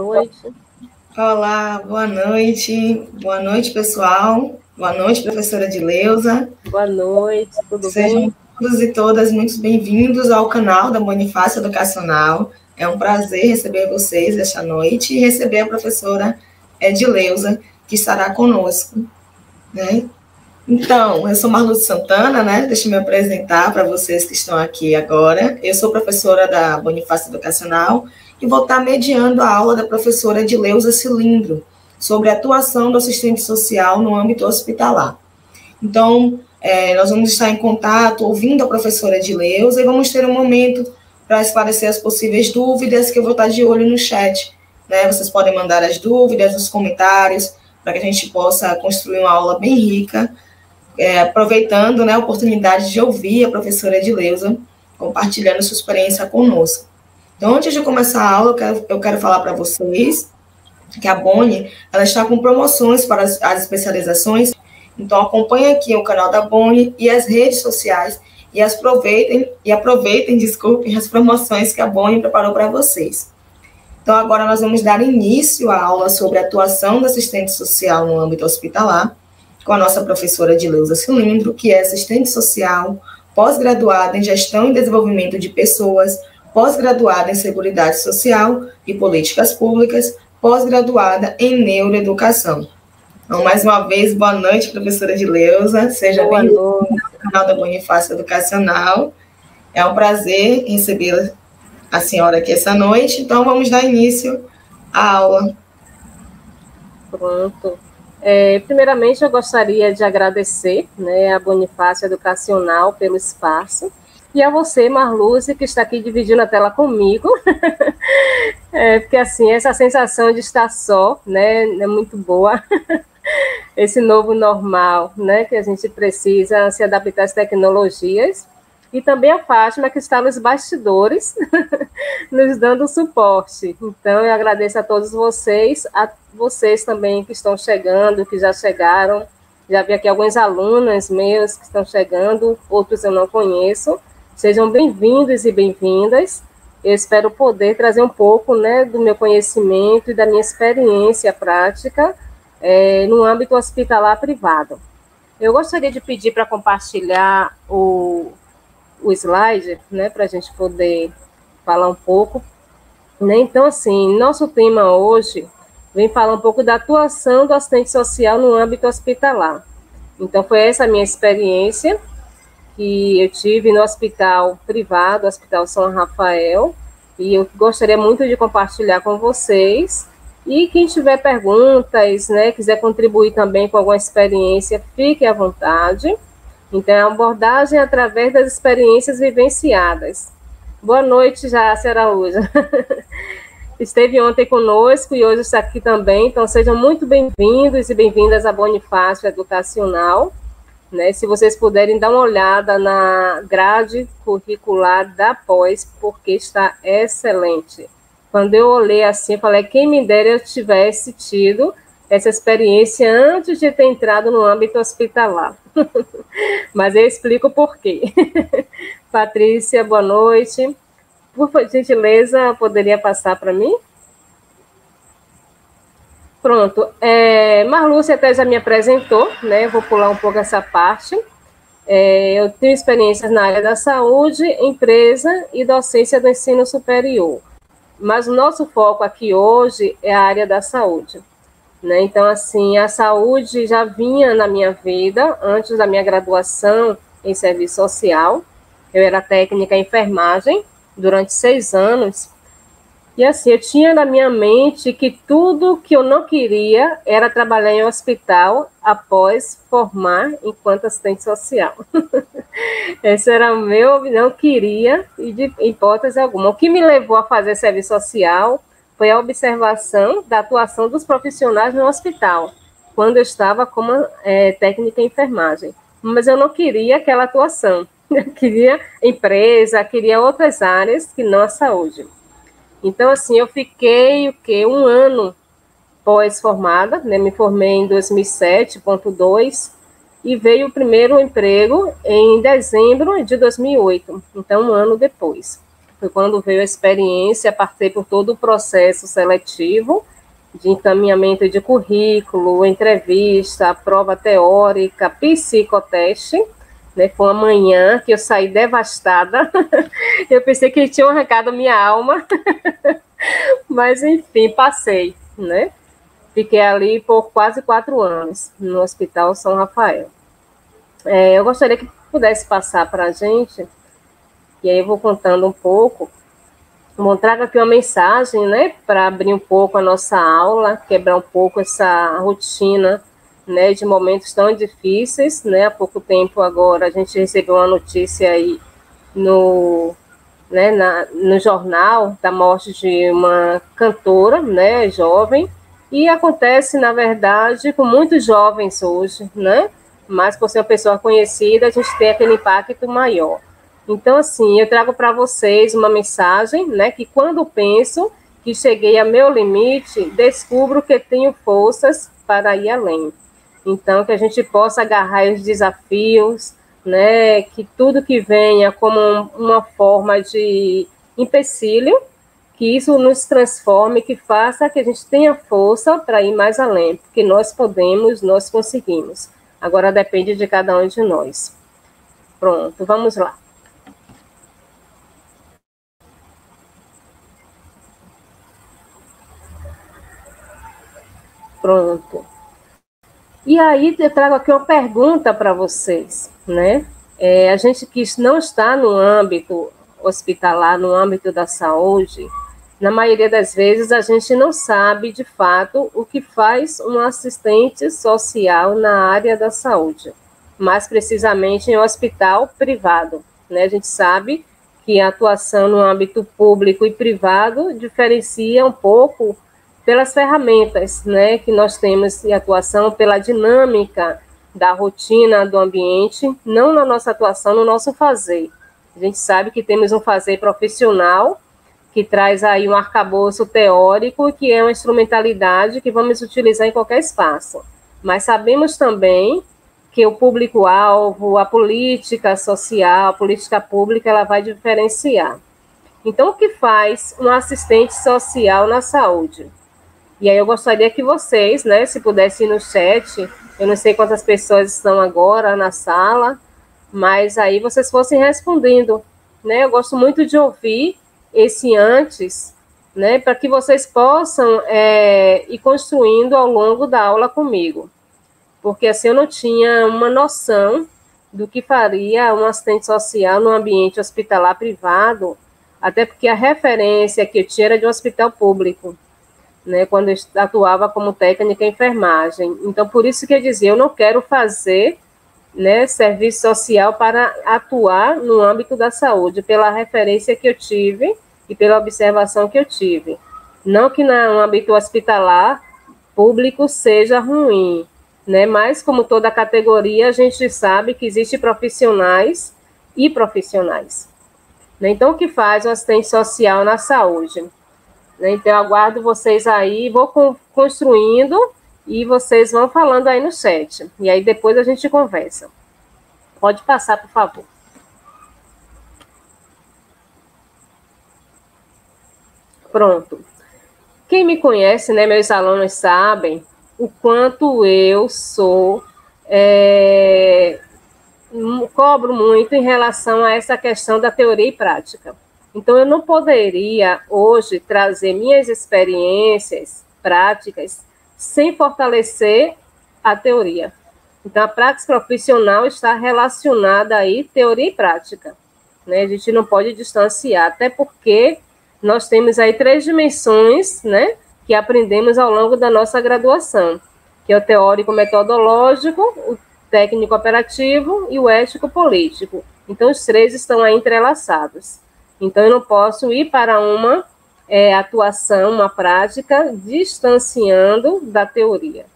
Noite. Olá, boa noite. Boa noite, pessoal. Boa noite, professora Edileuza. Boa noite, tudo Sejam bem? todos e todas muito bem-vindos ao canal da Bonifácio Educacional. É um prazer receber vocês esta noite e receber a professora Edileuza, que estará conosco, né? Então, eu sou Marluce Santana, né? Deixa eu me apresentar para vocês que estão aqui agora. Eu sou professora da Bonifácio Educacional e vou estar mediando a aula da professora Edileuza Cilindro sobre a atuação do assistente social no âmbito hospitalar. Então, nós vamos estar em contato, ouvindo a professora Edileuza e vamos ter um momento para esclarecer as possíveis dúvidas, que eu vou estar de olho no chat, né? Vocês podem mandar as dúvidas, os comentários, para que a gente possa construir uma aula bem rica, aproveitando, né, a oportunidade de ouvir a professora Edileuza compartilhando sua experiência conosco. Então, antes de começar a aula, eu quero falar para vocês que a Boni, ela está com promoções para as especializações. Então, acompanhe aqui o canal da Boni e as redes sociais e aproveitem, desculpem, as promoções que a Boni preparou para vocês. Então, agora nós vamos dar início à aula sobre a atuação do assistente social no âmbito hospitalar, com a nossa professora Edileuza Cilindro, que é assistente social, pós-graduada em Gestão e Desenvolvimento de Pessoas, pós-graduada em Seguridade Social e Políticas Públicas, pós-graduada em Neuroeducação. Então, mais uma vez, boa noite, professora Edileuza. Seja bem-vinda ao canal da Bonifácio Educacional. É um prazer receber a senhora aqui essa noite. Então, vamos dar início à aula. Pronto. Primeiramente, eu gostaria de agradecer, né, a Bonifácio Educacional pelo espaço e a você, Marluce, que está aqui dividindo a tela comigo. Porque, assim, essa sensação de estar só, né, é muito boa. Esse novo normal, né, que a gente precisa se adaptar às tecnologias. E também a Fátima, que está nos bastidores, nos dando suporte. Então, eu agradeço a todos vocês, a vocês também que estão chegando, que já chegaram. Já vi aqui alguns alunos meus que estão chegando, outros eu não conheço. Sejam bem-vindos e bem-vindas. Eu espero poder trazer um pouco, né, do meu conhecimento e da minha experiência prática no âmbito hospitalar privado. Eu gostaria de pedir para compartilhar o slide, né, para a gente poder falar um pouco. Né? Então, assim, nosso tema hoje vem falar um pouco da atuação do assistente social no âmbito hospitalar. Então, foi essa a minha experiência que eu tive no hospital privado, Hospital São Rafael, e eu gostaria muito de compartilhar com vocês. E quem tiver perguntas, né, quiser contribuir também com alguma experiência, fique à vontade. Então, é uma abordagem através das experiências vivenciadas. Boa noite, Jácia Araújo. Esteve ontem conosco e hoje está aqui também. Então, sejam muito bem-vindos e bem-vindas à Bonifácio Educacional. Né? Se vocês puderem dar uma olhada na grade curricular da pós, porque está excelente. Quando eu olhei assim, eu falei, quem me dera eu tivesse tido essa experiência antes de ter entrado no âmbito hospitalar. Mas eu explico por quê. Patrícia, boa noite. Por gentileza, poderia passar para mim? Pronto. Marluce até já me apresentou, né? Vou pular um pouco essa parte. Eu tenho experiências na área da saúde, empresa e docência do ensino superior. Mas o nosso foco aqui hoje é a área da saúde. Né? Então, assim, a saúde já vinha na minha vida antes da minha graduação em serviço social. Eu era técnica em enfermagem durante 6 anos. E, assim, eu tinha na minha mente que tudo que eu não queria era trabalhar em um hospital após formar enquanto assistente social. Esse era o meu, não queria, e de hipótese alguma. O que me levou a fazer serviço social foi a observação da atuação dos profissionais no hospital, quando eu estava como técnica em enfermagem. Mas eu não queria aquela atuação. Eu queria empresa, queria outras áreas que não a saúde. Então, assim, eu fiquei, um ano pós-formada, né? Me formei em 2007.2 e veio o primeiro emprego em dezembro de 2008, então um ano depois. Foi quando veio a experiência, passei por todo o processo seletivo, de encaminhamento de currículo, entrevista, prova teórica, psicoteste, né? Foi uma manhã que eu saí devastada. Eu pensei que tinham arrancado minha alma, mas enfim, passei, né? Fiquei ali por quase 4 anos, no Hospital São Rafael. Eu gostaria que pudesse passar para a gente, e aí eu vou contando um pouco. Vou trago aqui uma mensagem, né, para abrir um pouco a nossa aula, quebrar um pouco essa rotina, né, de momentos tão difíceis, né. Há pouco tempo agora a gente recebeu uma notícia aí no jornal da morte de uma cantora, né, jovem, e acontece, na verdade, com muitos jovens hoje, né, mas por ser uma pessoa conhecida, a gente tem aquele impacto maior. Então, assim, eu trago para vocês uma mensagem, né, que quando penso que cheguei ao meu limite, descubro que tenho forças para ir além. Então, que a gente possa agarrar os desafios, né, que tudo que venha como uma forma de empecilho, que isso nos transforme, que faça que a gente tenha força para ir mais além, porque nós podemos, nós conseguimos. Agora depende de cada um de nós. Pronto, vamos lá. Pronto. E aí eu trago aqui uma pergunta para vocês, né? A gente que não está no âmbito hospitalar, no âmbito da saúde, na maioria das vezes a gente não sabe de fato o que faz um assistente social na área da saúde, mais precisamente em um hospital privado, né? A gente sabe que a atuação no âmbito público e privado diferencia um pouco pelas ferramentas, né, que nós temos em atuação, pela dinâmica da rotina do ambiente, não na nossa atuação, no nosso fazer. A gente sabe que temos um fazer profissional, que traz aí um arcabouço teórico, que é uma instrumentalidade que vamos utilizar em qualquer espaço. Mas sabemos também que o público-alvo, a política social, a política pública, ela vai diferenciar. Então, o que faz um assistente social na saúde? E aí eu gostaria que vocês, né, se pudessem ir no chat, eu não sei quantas pessoas estão agora na sala, mas aí vocês fossem respondendo, né? Eu gosto muito de ouvir esse antes, né, para que vocês possam ir construindo ao longo da aula comigo. Porque assim eu não tinha uma noção do que faria um assistente social no ambiente hospitalar privado, até porque a referência que eu tinha era de um hospital público, né, quando eu atuava como técnica em enfermagem. Então, por isso que eu dizia, eu não quero fazer, né, serviço social para atuar no âmbito da saúde, pela referência que eu tive e pela observação que eu tive. Não que no âmbito hospitalar público seja ruim, né, mas como toda categoria, a gente sabe que existem profissionais e profissionais. Então, o que faz um assistente social na saúde? Então, eu aguardo vocês aí, vou construindo e vocês vão falando aí no chat. E aí depois a gente conversa. Pode passar, por favor. Pronto. Quem me conhece, né, meus alunos sabem o quanto eu sou, cobro muito em relação a essa questão da teoria e prática. Então, eu não poderia hoje trazer minhas experiências práticas sem fortalecer a teoria. Então, a prática profissional está relacionada aí teoria e prática, né? A gente não pode distanciar, até porque nós temos aí 3 dimensões, né, que aprendemos ao longo da nossa graduação, que é o teórico metodológico, o técnico operativo e o ético político. Então, os 3 estão aí entrelaçados. Então, eu não posso ir para uma atuação, uma prática, distanciando da teoria.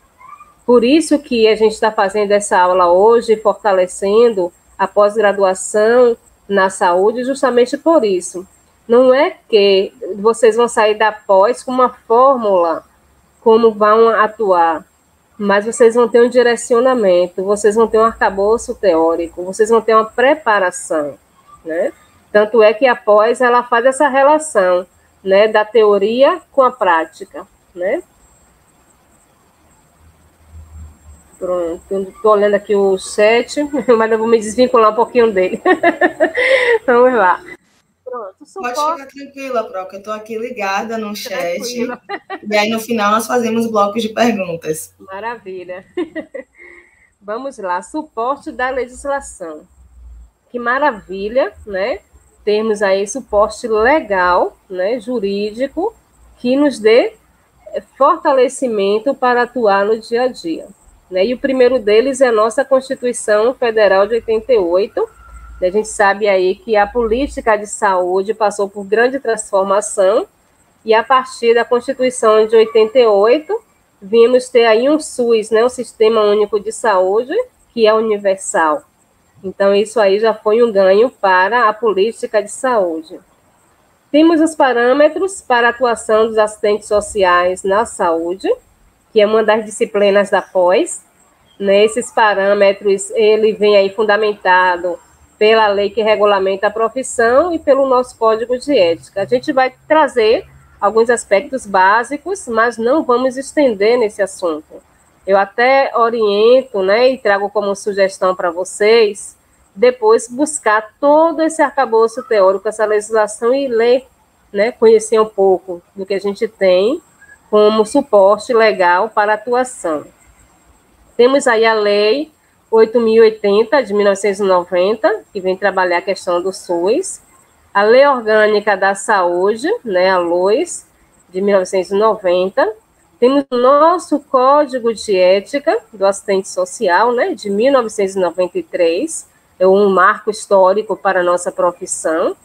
Por isso que a gente está fazendo essa aula hoje, fortalecendo a pós-graduação na saúde, justamente por isso. Não é que vocês vão sair da pós com uma fórmula como vão atuar, mas vocês vão ter um direcionamento, vocês vão ter um arcabouço teórico, vocês vão ter uma preparação, né? Tanto é que após ela faz essa relação, né, da teoria com a prática, né? Pronto, estou olhando aqui o chat, mas eu vou me desvincular um pouquinho dele. Vamos lá. Pronto, pode ficar tranquila, Pro, que eu estou aqui ligada no chat. Tranquilo. E aí, no final, nós fazemos blocos de perguntas. Maravilha. Vamos lá, suporte da legislação. Que maravilha, né? Termos aí suporte legal, né, jurídico, que nos dê fortalecimento para atuar no dia a dia. Né? E o primeiro deles é a nossa Constituição Federal de 88. A gente sabe aí que a política de saúde passou por grande transformação e a partir da Constituição de 88, vimos ter aí um SUS, né, o Sistema Único de Saúde, que é universal. Então, isso aí já foi um ganho para a política de saúde. Temos os parâmetros para a atuação dos assistentes sociais na saúde, que é uma das disciplinas da pós. Nesses parâmetros, ele vem aí fundamentado pela lei que regulamenta a profissão e pelo nosso código de ética. A gente vai trazer alguns aspectos básicos, mas não vamos estender nesse assunto. Eu até oriento, né, e trago como sugestão para vocês, depois buscar todo esse arcabouço teórico, essa legislação e ler, né, conhecer um pouco do que a gente tem como suporte legal para a atuação. Temos aí a Lei 8.080, de 1990, que vem trabalhar a questão do SUS, a Lei Orgânica da Saúde, né, a LOAS, de 1990, temos o nosso Código de Ética do Assistente Social, né, de 1993, é um marco histórico para a nossa profissão,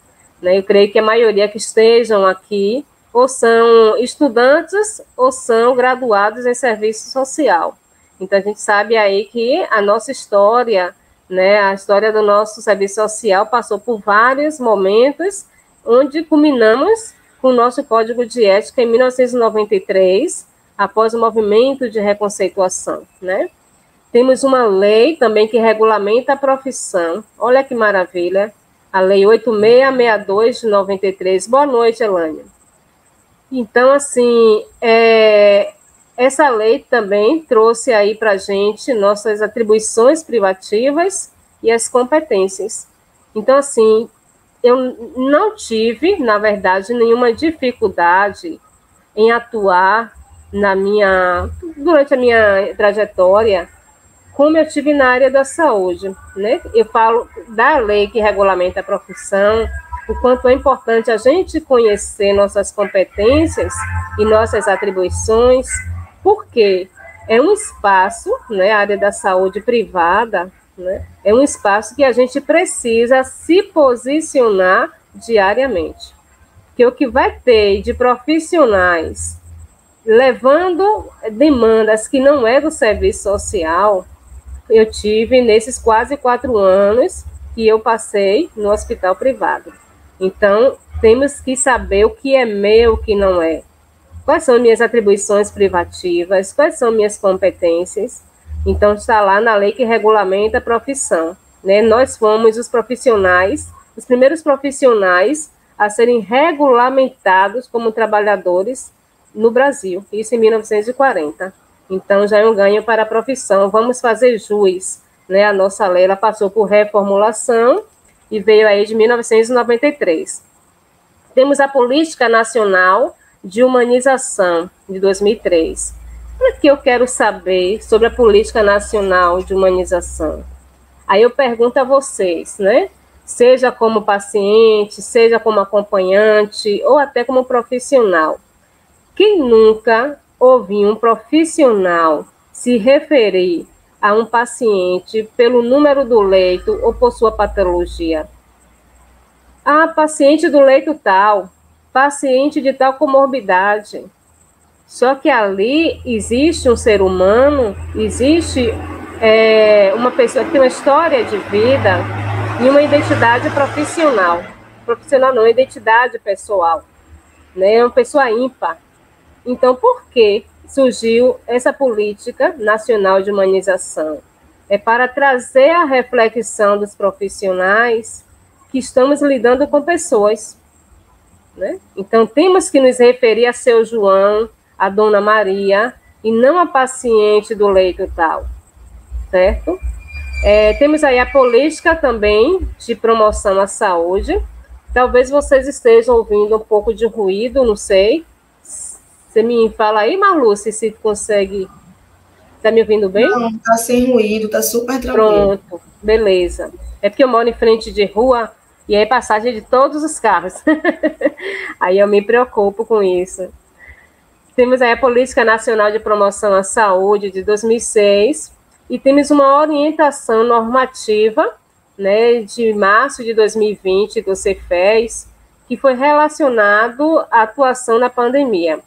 né, eu creio que a maioria que estejam aqui ou são estudantes ou são graduados em serviço social. Então, a gente sabe aí que a nossa história, né, a história do nosso serviço social passou por vários momentos, onde culminamos com o nosso Código de Ética em 1993, após o movimento de reconceituação, né? Temos uma lei também que regulamenta a profissão. Olha que maravilha, a Lei 8662 de 93. Boa noite, Elânia. Então, assim, essa lei também trouxe aí para a gente nossas atribuições privativas e as competências. Então, assim, eu não tive, na verdade, nenhuma dificuldade em atuar durante a minha trajetória, como eu tive na área da saúde, né? Eu falo da lei que regulamenta a profissão, o quanto é importante a gente conhecer nossas competências e nossas atribuições, porque é um espaço, né, a área da saúde privada, né, é um espaço que a gente precisa se posicionar diariamente. Porque o que vai ter de profissionais levando demandas que não é do serviço social, eu tive nesses quase 4 anos que eu passei no hospital privado. Então, temos que saber o que é meu, o que não é. Quais são minhas atribuições privativas, quais são minhas competências. Então, está lá na lei que regulamenta a profissão, né? Nós fomos os profissionais, os primeiros profissionais a serem regulamentados como trabalhadores no Brasil, isso em 1940. Então, já é um ganho para a profissão. Vamos fazer jus, né? A nossa lei, ela passou por reformulação e veio aí de 1993. Temos a Política Nacional de Humanização, de 2003. O que eu quero saber sobre a Política Nacional de Humanização? Aí eu pergunto a vocês, né? Seja como paciente, seja como acompanhante, ou até como profissional. Quem nunca ouviu um profissional se referir a um paciente pelo número do leito ou por sua patologia? Ah, paciente do leito tal, paciente de tal comorbidade. Só que ali existe um ser humano, existe uma pessoa que tem uma história de vida e uma identidade profissional. Profissional não, identidade pessoal. Né? É uma pessoa ímpar. Então, por que surgiu essa política nacional de humanização? É para trazer a reflexão dos profissionais que estamos lidando com pessoas, né? Então, temos que nos referir a seu João, a Dona Maria, e não a paciente do leito tal, certo? Temos aí a política também de promoção à saúde. Talvez vocês estejam ouvindo um pouco de ruído, não sei. Você me fala aí, Marluce, se consegue. Está me ouvindo bem? Não, está sem ruído, está super tranquilo. Pronto, beleza. É porque eu moro em frente de rua e é passagem de todos os carros. Aí eu me preocupo com isso. Temos aí a Política Nacional de Promoção à Saúde de 2006 e temos uma orientação normativa, né, de março de 2020 do Cefes, que foi relacionado à atuação na pandemia.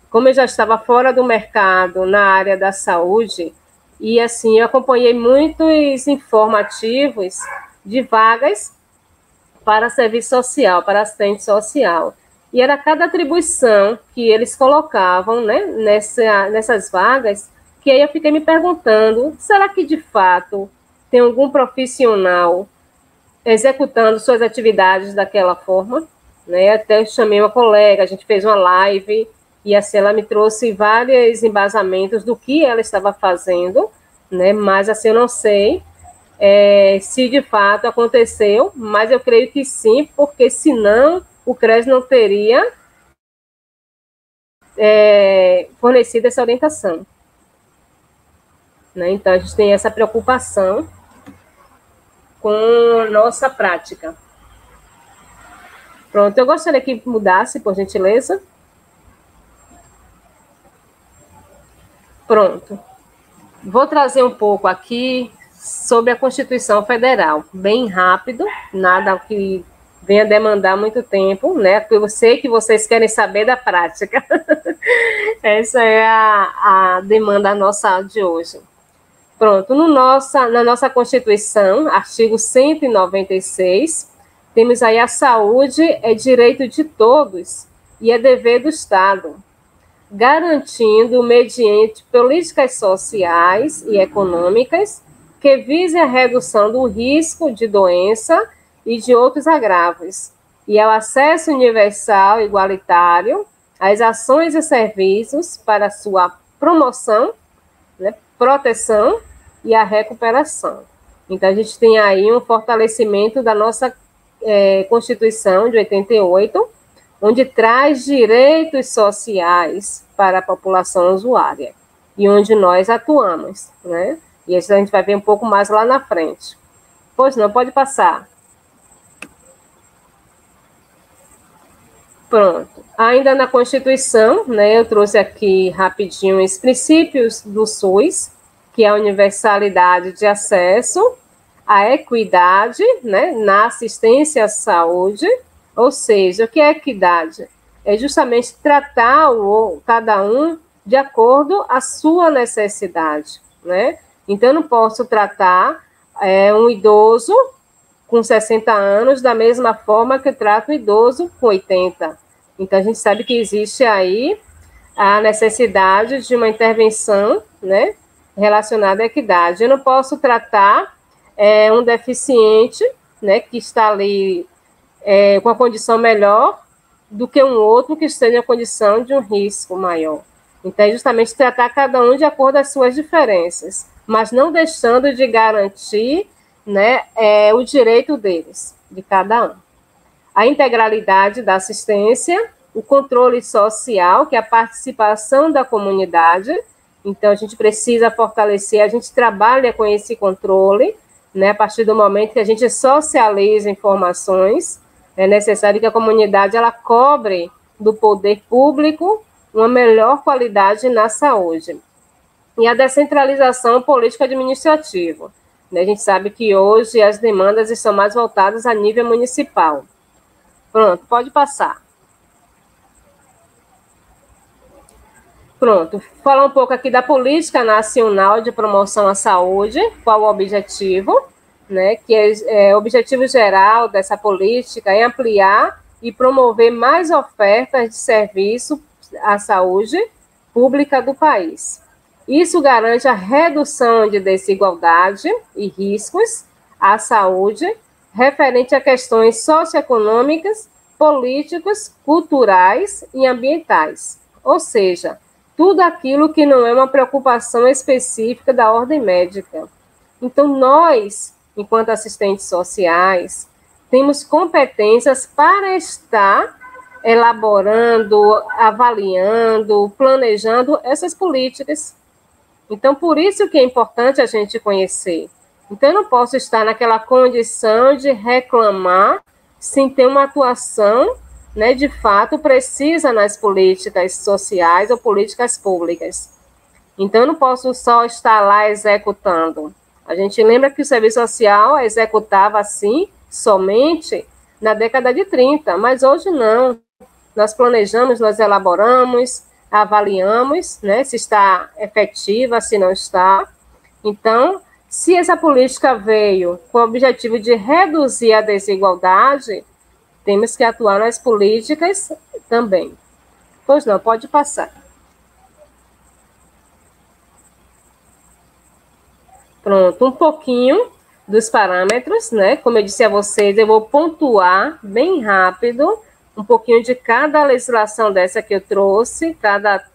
Como eu já estava fora do mercado na área da saúde, e assim, eu acompanhei muitos informativos de vagas para serviço social, para assistente social. E era cada atribuição que eles colocavam, né, nessas vagas, que aí eu fiquei me perguntando, será que de fato tem algum profissional executando suas atividades daquela forma? Né? Até eu chamei uma colega, a gente fez uma live, e assim ela me trouxe vários embasamentos do que ela estava fazendo, né? Mas assim eu não sei se de fato aconteceu, mas eu creio que sim, porque senão o CRES não teria fornecido essa orientação. Né? Então a gente tem essa preocupação com nossa prática. Pronto, eu gostaria que mudasse, por gentileza. Pronto. Vou trazer um pouco aqui sobre a Constituição Federal, bem rápido, nada que venha demandar muito tempo, né? Porque eu sei que vocês querem saber da prática. Essa é a demanda nossa de hoje. Pronto, na nossa Constituição, artigo 196, temos aí a saúde é direito de todos e é dever do Estado, garantindo, mediante políticas sociais e econômicas, que visem a redução do risco de doença e de outros agravos, e ao acesso universal e igualitário às ações e serviços para sua promoção, né, proteção e a recuperação. Então, a gente tem aí um fortalecimento da nossa Constituição de 88, onde traz direitos sociais para a população usuária e onde nós atuamos, né? E isso a gente vai ver um pouco mais lá na frente. Pois não, pode passar. Pronto. Ainda na Constituição, né, eu trouxe aqui rapidinho os princípios do SUS, que é a universalidade de acesso, a equidade, né, na assistência à saúde. Ou seja, o que é equidade? É justamente tratar cada um de acordo à sua necessidade, né? Então, eu não posso tratar um idoso com 60 anos da mesma forma que eu trato um idoso com 80. Então, a gente sabe que existe aí a necessidade de uma intervenção, né, relacionada à equidade. Eu não posso tratar um deficiente, né, que está ali com a condição melhor do que um outro que esteja em condição de um risco maior. Então, é justamente tratar cada um de acordo às suas diferenças, mas não deixando de garantir, né, o direito deles, de cada um. A integralidade da assistência, o controle social, que é a participação da comunidade. Então, a gente precisa fortalecer, a gente trabalha com esse controle, né, a partir do momento que a gente socializa informações. É necessário que a comunidade ela cobre do poder público uma melhor qualidade na saúde. E a descentralização político-administrativa. A gente sabe que hoje as demandas estão mais voltadas a nível municipal. Pronto, pode passar. Pronto, falar um pouco aqui da Política Nacional de Promoção à Saúde, qual o objetivo, né, que o objetivo geral dessa política é ampliar e promover mais ofertas de serviço à saúde pública do país. Isso garante a redução de desigualdade e riscos à saúde referente a questões socioeconômicas, políticas, culturais e ambientais. Ou seja, tudo aquilo que não é uma preocupação específica da ordem médica. Então, nós, enquanto assistentes sociais, temos competências para estar elaborando, avaliando, planejando essas políticas. Então, por isso que é importante a gente conhecer. Então, eu não posso estar naquela condição de reclamar sem ter uma atuação, né, de fato, precisa nas políticas sociais ou políticas públicas. Então, eu não posso só estar lá executando. A gente lembra que o serviço social executava, assim, somente na década de 30, mas hoje não. Nós planejamos, nós elaboramos, avaliamos, né, se está efetiva, se não está. Então, se essa política veio com o objetivo de reduzir a desigualdade, temos que atuar nas políticas também. Pois não, pode passar. Pronto, um pouquinho dos parâmetros, né? Como eu disse a vocês, eu vou pontuar bem rápido um pouquinho de cada legislação dessa que eu trouxe, cada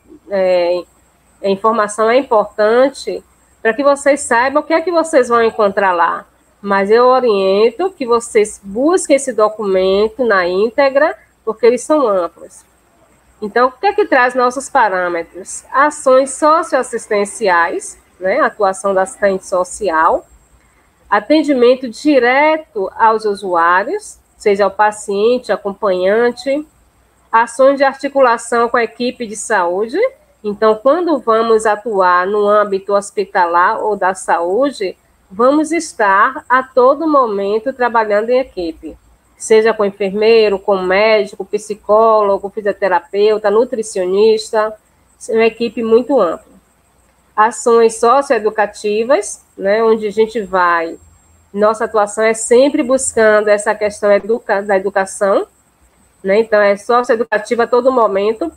informação é importante para que vocês saibam o que é que vocês vão encontrar lá. Mas eu oriento que vocês busquem esse documento na íntegra, porque eles são amplos. Então, o que é que traz nossos parâmetros? Ações socioassistenciais, né? Atuação da assistente social, atendimento direto aos usuários, seja o paciente, acompanhante, ações de articulação com a equipe de saúde. Então, quando vamos atuar no âmbito hospitalar ou da saúde, vamos estar a todo momento trabalhando em equipe, seja com enfermeiro, com médico, psicólogo, fisioterapeuta, nutricionista, uma equipe muito ampla. Ações socioeducativas, né, onde a gente vai, nossa atuação é sempre buscando essa questão da educação, né, então é socioeducativa a todo momento.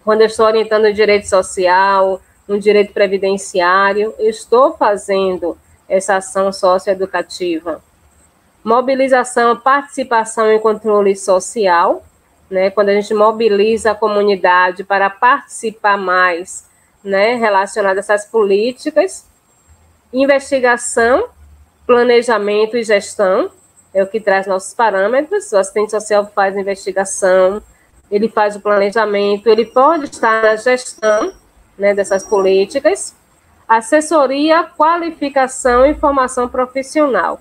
Quando eu estou orientando o direito social, um direito previdenciário, eu estou fazendo essa ação socioeducativa. Mobilização, participação e controle social, né, quando a gente mobiliza a comunidade para participar mais, né, relacionada a essas políticas. Investigação, planejamento e gestão, é o que traz nossos parâmetros. O assistente social faz investigação, ele faz o planejamento, ele pode estar na gestão, né, dessas políticas. Assessoria, qualificação e formação profissional,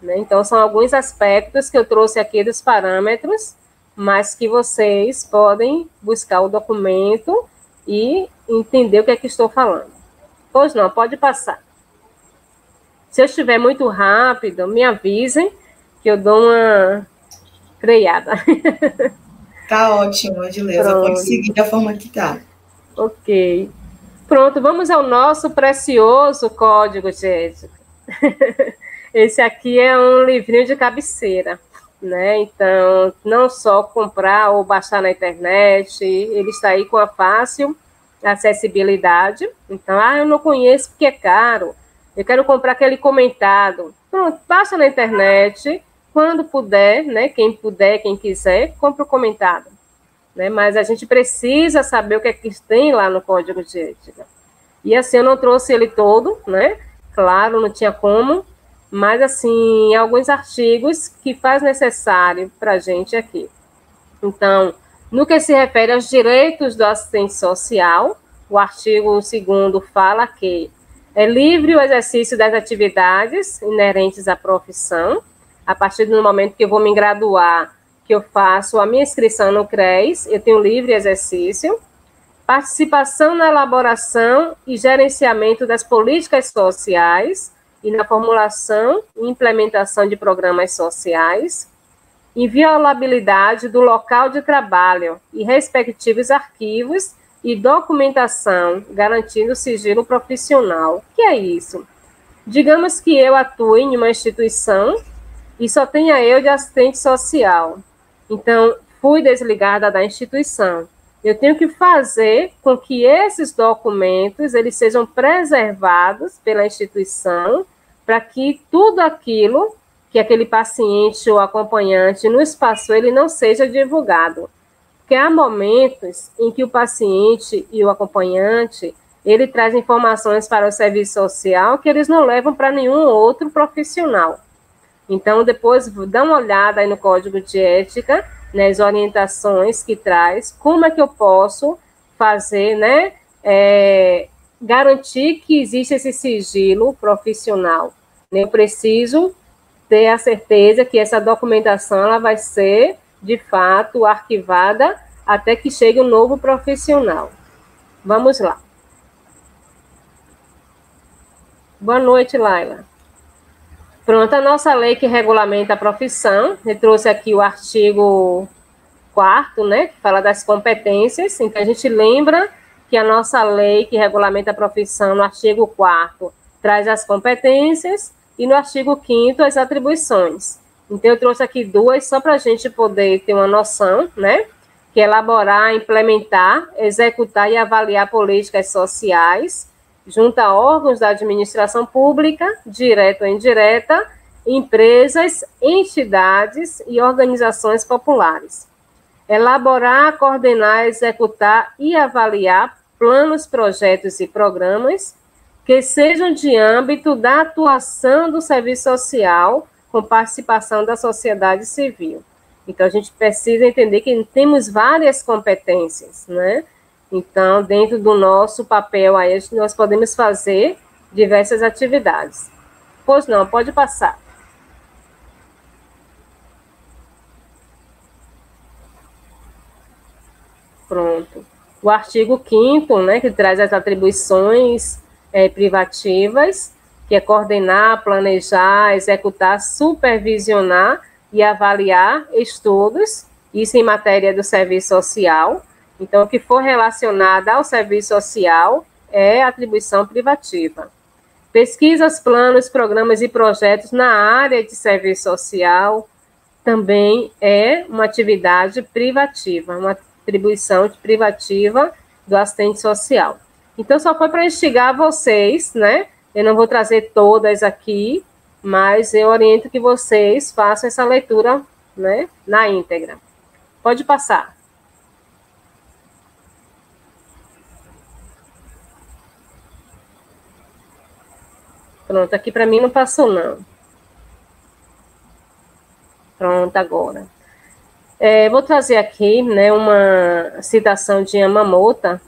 né? Então, são alguns aspectos que eu trouxe aqui dos parâmetros, mas que vocês podem buscar o documento e entender o que é que estou falando. Pois não, pode passar. Se eu estiver muito rápido, me avisem que eu dou uma freada. Tá ótimo, Edileuza. Pode seguir da forma que tá. Ok. Pronto, vamos ao nosso precioso código de ética. Esse aqui é um livrinho de cabeceira, né? Então, não só comprar ou baixar na internet, ele está aí com a fácil acessibilidade. Então, eu não conheço porque é caro, eu quero comprar aquele comentado. Pronto, baixa na internet, quando puder, né? Quem puder, quem quiser, compra o comentado. Né? Mas a gente precisa saber o que é que tem lá no Código de Ética. E assim, eu não trouxe ele todo, né? Claro, não tinha como, mas assim, alguns artigos que faz necessário para a gente aqui. Então, no que se refere aos direitos do assistente social, o artigo 2º fala que é livre o exercício das atividades inerentes à profissão, a partir do momento que eu vou me graduar, que eu faço a minha inscrição no CRES, eu tenho livre exercício, participação na elaboração e gerenciamento das políticas sociais e na formulação e implementação de programas sociais, inviolabilidade do local de trabalho e respectivos arquivos e documentação, garantindo o sigilo profissional. O que é isso? Digamos que eu atue em uma instituição e só tenha eu de assistente social. Então, fui desligada da instituição. Eu tenho que fazer com que esses documentos eles sejam preservados pela instituição para que tudo aquilo que aquele paciente ou acompanhante nos passou, ele não seja divulgado. Porque há momentos em que o paciente e o acompanhante, ele traz informações para o serviço social que eles não levam para nenhum outro profissional. Então, depois, dá uma olhada aí no Código de Ética, nas orientações que traz, como é que eu posso fazer, né, garantir que existe esse sigilo profissional. Eu preciso ter a certeza que essa documentação ela vai ser, de fato, arquivada até que chegue um novo profissional. Vamos lá. Boa noite, Laila. Pronto, a nossa lei que regulamenta a profissão, eu trouxe aqui o artigo 4º, né, que fala das competências. Então, a gente lembra que a nossa lei que regulamenta a profissão, no artigo 4º, traz as competências, e no artigo 5º, as atribuições. Então, eu trouxe aqui duas, só para a gente poder ter uma noção, né, que é elaborar, implementar, executar e avaliar políticas sociais, junto a órgãos da administração pública, direta ou indireta, empresas, entidades e organizações populares. Elaborar, coordenar, executar e avaliar planos, projetos e programas que sejam de âmbito da atuação do serviço social com participação da sociedade civil. Então, a gente precisa entender que temos várias competências, né? Então, dentro do nosso papel, aí, nós podemos fazer diversas atividades. Pois não, pode passar. Pronto. O artigo 5º, né, que traz as atribuições privativas, que é coordenar, planejar, executar, supervisionar e avaliar estudos, isso em matéria do serviço social. Então, o que for relacionado ao serviço social é atribuição privativa. Pesquisas, planos, programas e projetos na área de serviço social também é uma atividade privativa, uma atribuição privativa do assistente social. Então, só foi para instigar vocês, né? Eu não vou trazer todas aqui, mas eu oriento que vocês façam essa leitura, né, na íntegra. Pode passar. Pronto, aqui para mim não passou, não. Pronto, agora. Vou trazer aqui, né, uma citação de Yamamoto,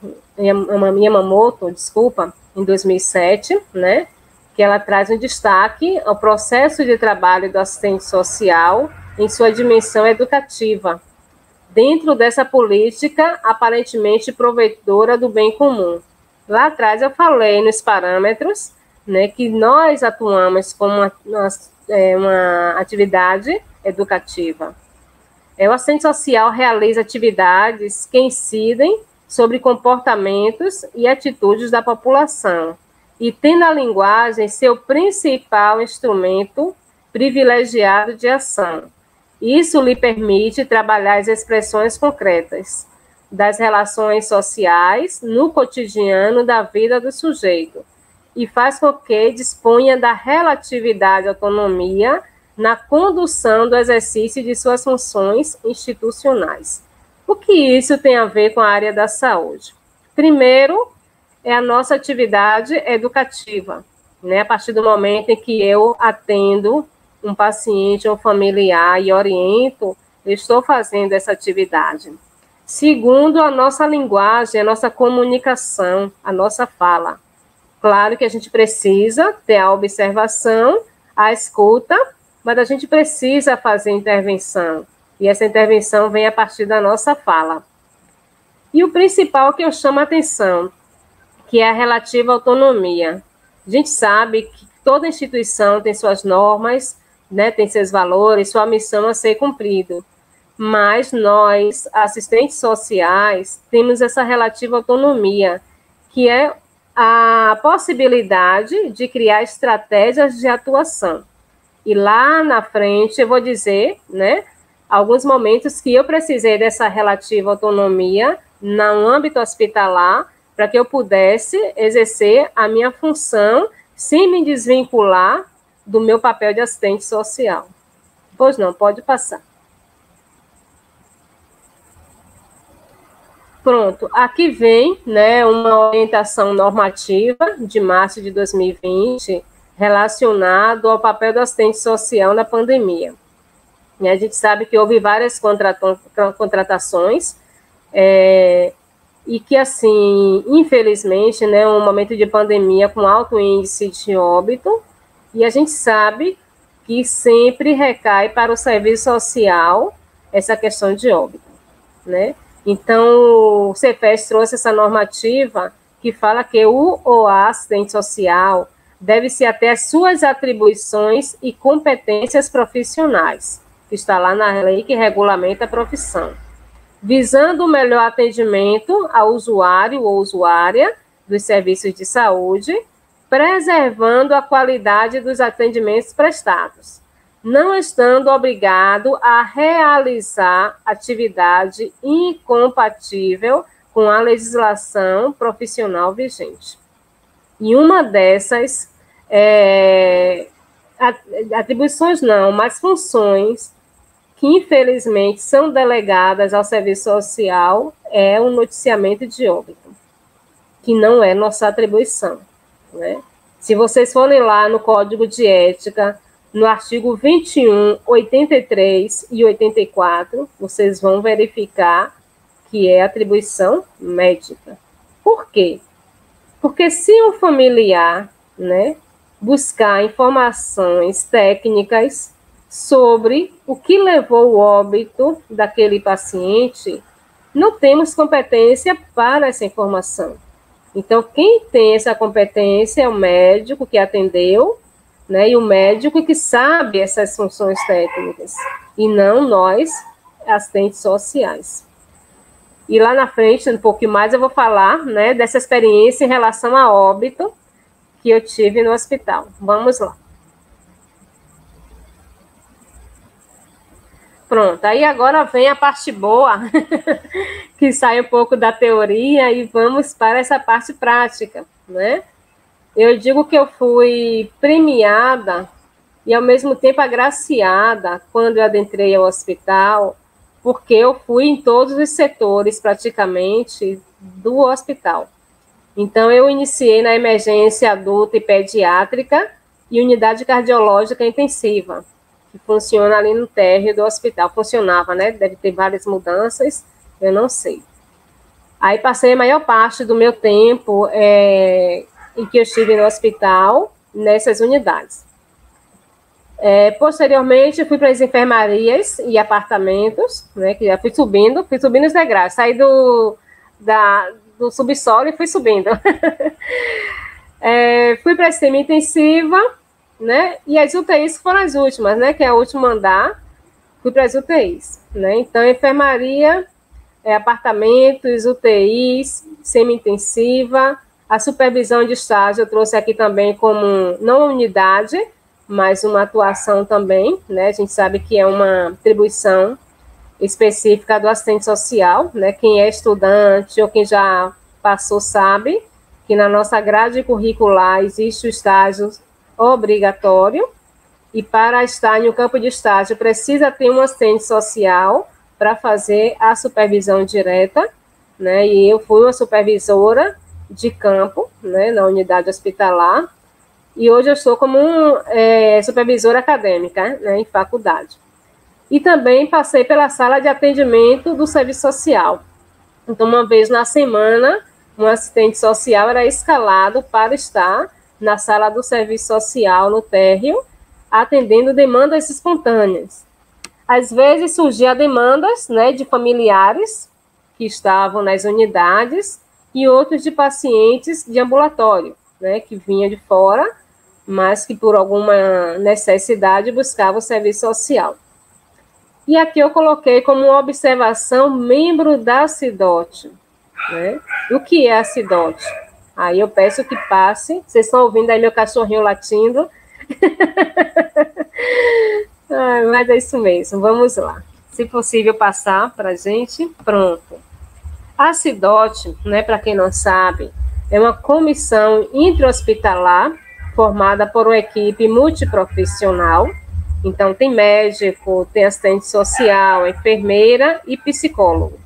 em 2007, né, que ela traz um destaque ao processo de trabalho do assistente social em sua dimensão educativa, dentro dessa política aparentemente provedora do bem comum. Lá atrás eu falei nos parâmetros, né, que nós atuamos como uma atividade educativa. O assistente social realiza atividades que incidem sobre comportamentos e atitudes da população, e tem na linguagem seu principal instrumento privilegiado de ação. Isso lhe permite trabalhar as expressões concretas das relações sociais no cotidiano da vida do sujeito, e faz com que disponha da relatividade autonomia na condução do exercício de suas funções institucionais. O que isso tem a ver com a área da saúde? Primeiro, é a nossa atividade educativa, né? A partir do momento em que eu atendo um paciente ou familiar e oriento, eu estou fazendo essa atividade. Segundo, a nossa linguagem, a nossa comunicação, a nossa fala. Claro que a gente precisa ter a observação, a escuta, mas a gente precisa fazer intervenção. E essa intervenção vem a partir da nossa fala. E o principal que eu chamo a atenção, que é a relativa autonomia. A gente sabe que toda instituição tem suas normas, né, tem seus valores, sua missão a ser cumprida. Mas nós, assistentes sociais, temos essa relativa autonomia, que é a possibilidade de criar estratégias de atuação. E lá na frente eu vou dizer, né, alguns momentos que eu precisei dessa relativa autonomia no âmbito hospitalar para que eu pudesse exercer a minha função sem me desvincular do meu papel de assistente social. Pois não, pode passar. Pronto, aqui vem, né, uma orientação normativa de março de 2020 relacionado ao papel do assistente social na pandemia. E a gente sabe que houve várias contratações e que, assim, infelizmente, né, um momento de pandemia com alto índice de óbito, e a gente sabe que sempre recai para o serviço social essa questão de óbito, né? Então, o Cepes trouxe essa normativa que fala que o ou a assistente social deve se ater às suas atribuições e competências profissionais, que está lá na lei que regulamenta a profissão, visando o melhor atendimento ao usuário ou usuária dos serviços de saúde, preservando a qualidade dos atendimentos prestados, não estando obrigado a realizar atividade incompatível com a legislação profissional vigente. E uma dessas atribuições não, mas funções que infelizmente são delegadas ao serviço social é o noticiamento de óbito, que não é nossa atribuição, né? Se vocês forem lá no Código de Ética, no artigo 21, 83 e 84, vocês vão verificar que é atribuição médica. Por quê? Porque se um familiar, né, buscar informações técnicas sobre o que levou o óbito daquele paciente, não temos competência para essa informação. Então, quem tem essa competência é o médico que atendeu, né, e o médico que sabe essas funções técnicas, e não nós, assistentes sociais. E lá na frente, um pouquinho mais, eu vou falar, né, dessa experiência em relação a óbito que eu tive no hospital. Vamos lá. Pronto, aí agora vem a parte boa, que sai um pouco da teoria e vamos para essa parte prática, né? Eu digo que eu fui premiada e, ao mesmo tempo, agraciada quando eu adentrei ao hospital, porque eu fui em todos os setores, praticamente, do hospital. Então, eu iniciei na emergência adulta e pediátrica e unidade cardiológica intensiva, que funciona ali no térreo do hospital. Funcionava, né? Deve ter várias mudanças, eu não sei. Aí, passei a maior parte do meu tempo em que eu estive no hospital, nessas unidades. Posteriormente, fui para as enfermarias e apartamentos, né, que já fui subindo os degraus, saí do subsolo e fui subindo. Fui para a semi-intensiva, né, e as UTIs foram as últimas, né, que é o último andar, fui para as UTIs, né, então enfermaria, apartamentos, UTIs, semi-intensiva, a supervisão de estágio eu trouxe aqui também como, não unidade, mas uma atuação também, né? A gente sabe que é uma atribuição específica do assistente social, né? Quem é estudante ou quem já passou sabe que na nossa grade curricular existe o estágio obrigatório e para estar no campo de estágio precisa ter um assistente social para fazer a supervisão direta, né? E eu fui uma supervisora de campo, né, na unidade hospitalar, e hoje eu estou como supervisora acadêmica, né, em faculdade. E também passei pela sala de atendimento do serviço social. Então, uma vez na semana, um assistente social era escalado para estar na sala do serviço social, no térreo, atendendo demandas espontâneas. Às vezes surgiam demandas, né, de familiares que estavam nas unidades, e outros de pacientes de ambulatório, né, que vinha de fora, mas que por alguma necessidade buscava o serviço social. E aqui eu coloquei como uma observação membro da CIDOT, né? O que é a CIDOT? Aí eu peço que passe, vocês estão ouvindo aí meu cachorrinho latindo? Mas é isso mesmo, vamos lá. Se possível passar para a gente, pronto. A CIDOT, né, para quem não sabe, é uma comissão intra-hospitalar formada por uma equipe multiprofissional Então, tem médico, tem assistente social, enfermeira e psicólogo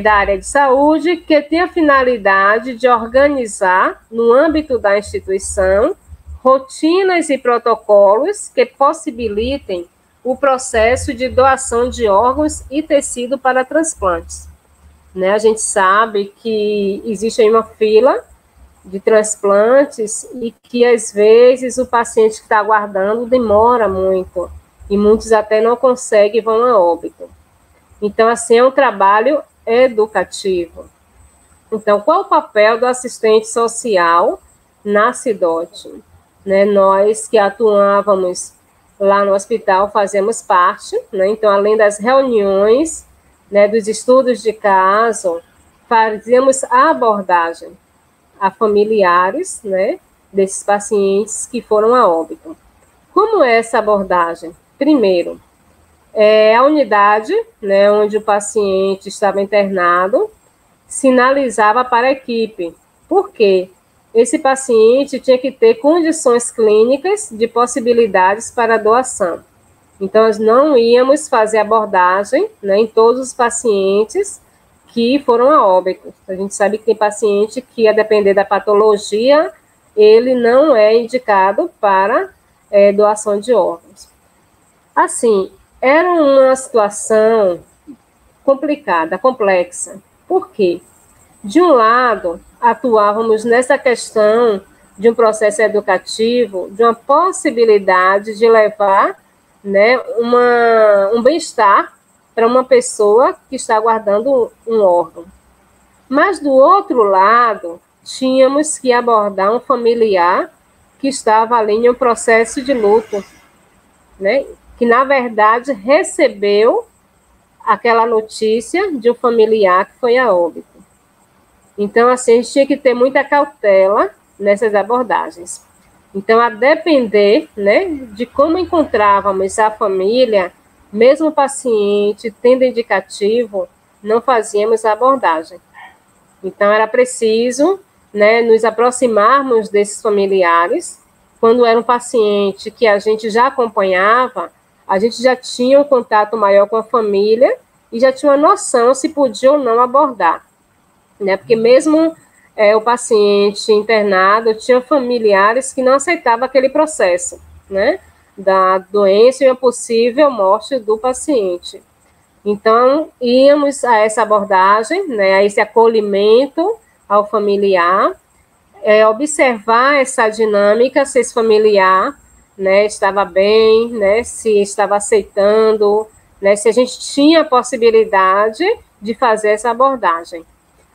da área de saúde, que tem a finalidade de organizar, no âmbito da instituição, rotinas e protocolos que possibilitem o processo de doação de órgãos e tecido para transplantes. Né? A gente sabe que existe aí uma fila de transplantes e que, às vezes, o paciente que está aguardando demora muito, e muitos até não conseguem e vão a óbito. Então, assim, é um trabalho educativo. Então, qual o papel do assistente social na CIDOT? Né, nós que atuávamos lá no hospital fazemos parte, né, então, além das reuniões, né, dos estudos de caso, fazíamos a abordagem a familiares, né, desses pacientes que foram a óbito. Como é essa abordagem? Primeiro, a unidade, né, onde o paciente estava internado, sinalizava para a equipe. Por quê? Esse paciente tinha que ter condições clínicas de possibilidades para doação. Então, nós não íamos fazer abordagem, né, em todos os pacientes que foram a óbito. A gente sabe que tem paciente que, a depender da patologia, ele não é indicado para doação de órgãos. Assim, era uma situação complicada, complexa. Por quê? De um lado, atuávamos nessa questão de um processo educativo, de uma possibilidade de levar, né, um bem-estar para uma pessoa que está aguardando um órgão. Mas, do outro lado, tínhamos que abordar um familiar que estava ali em um processo de luto, né, que, na verdade, recebeu aquela notícia de um familiar que foi a óbito. Então, assim, a gente tinha que ter muita cautela nessas abordagens. Então, a depender, né, de como encontrávamos a família, mesmo o paciente tendo indicativo, não fazíamos a abordagem. Então, era preciso, né, nos aproximarmos desses familiares. Quando era um paciente que a gente já acompanhava, a gente já tinha um contato maior com a família e já tinha uma noção se podia ou não abordar. Né? Porque mesmo o paciente internado tinha familiares que não aceitavam aquele processo, né, da doença e a possível morte do paciente. Então, íamos a essa abordagem, né, a esse acolhimento ao familiar, observar essa dinâmica, se esse familiar, né, estava bem, né, se estava aceitando, né, se a gente tinha a possibilidade de fazer essa abordagem.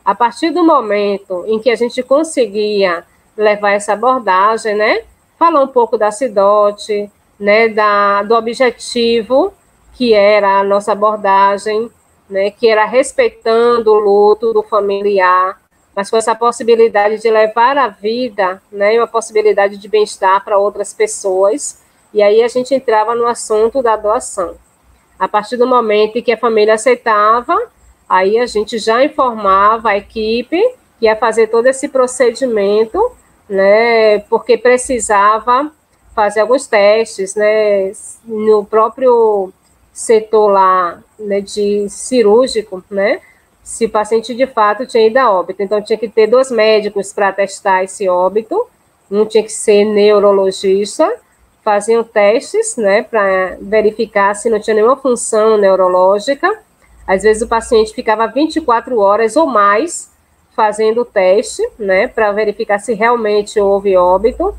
A partir do momento em que a gente conseguia levar essa abordagem, né, falar um pouco da CIDOT, né, do objetivo que era a nossa abordagem, né, que era respeitando o luto do familiar, mas com essa possibilidade de levar a vida, né, uma possibilidade de bem-estar para outras pessoas, e aí a gente entrava no assunto da doação. A partir do momento em que a família aceitava, aí a gente já informava a equipe que ia fazer todo esse procedimento, né, porque precisava fazer alguns testes, né, no próprio setor lá, né, de cirúrgico, né, se o paciente de fato tinha ido a óbito. Então, tinha que ter 2 médicos para testar esse óbito, um tinha que ser neurologista, faziam testes, né, para verificar se não tinha nenhuma função neurológica. Às vezes o paciente ficava 24 horas ou mais fazendo o teste, né, para verificar se realmente houve óbito.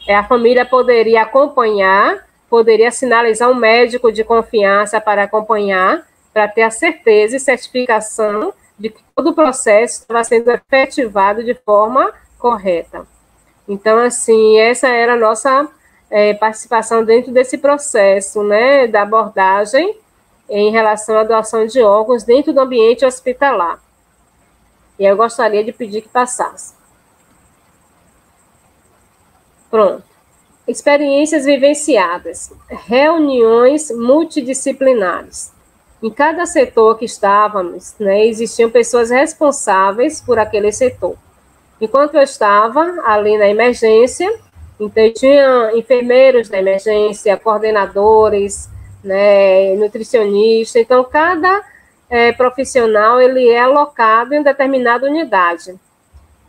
A família poderia acompanhar, poderia sinalizar um médico de confiança para acompanhar, para ter a certeza e certificação de que todo o processo estava sendo efetivado de forma correta. Então, assim, essa era a nossa participação dentro desse processo, né, da abordagem em relação à doação de órgãos dentro do ambiente hospitalar. E eu gostaria de pedir que passasse. Pronto. Experiências vivenciadas. Reuniões multidisciplinares. Em cada setor que estávamos, né, existiam pessoas responsáveis por aquele setor. Enquanto eu estava ali na emergência, Então, tinha enfermeiros da emergência, coordenadores, né, nutricionistas. Então, cada profissional ele é alocado em determinada unidade.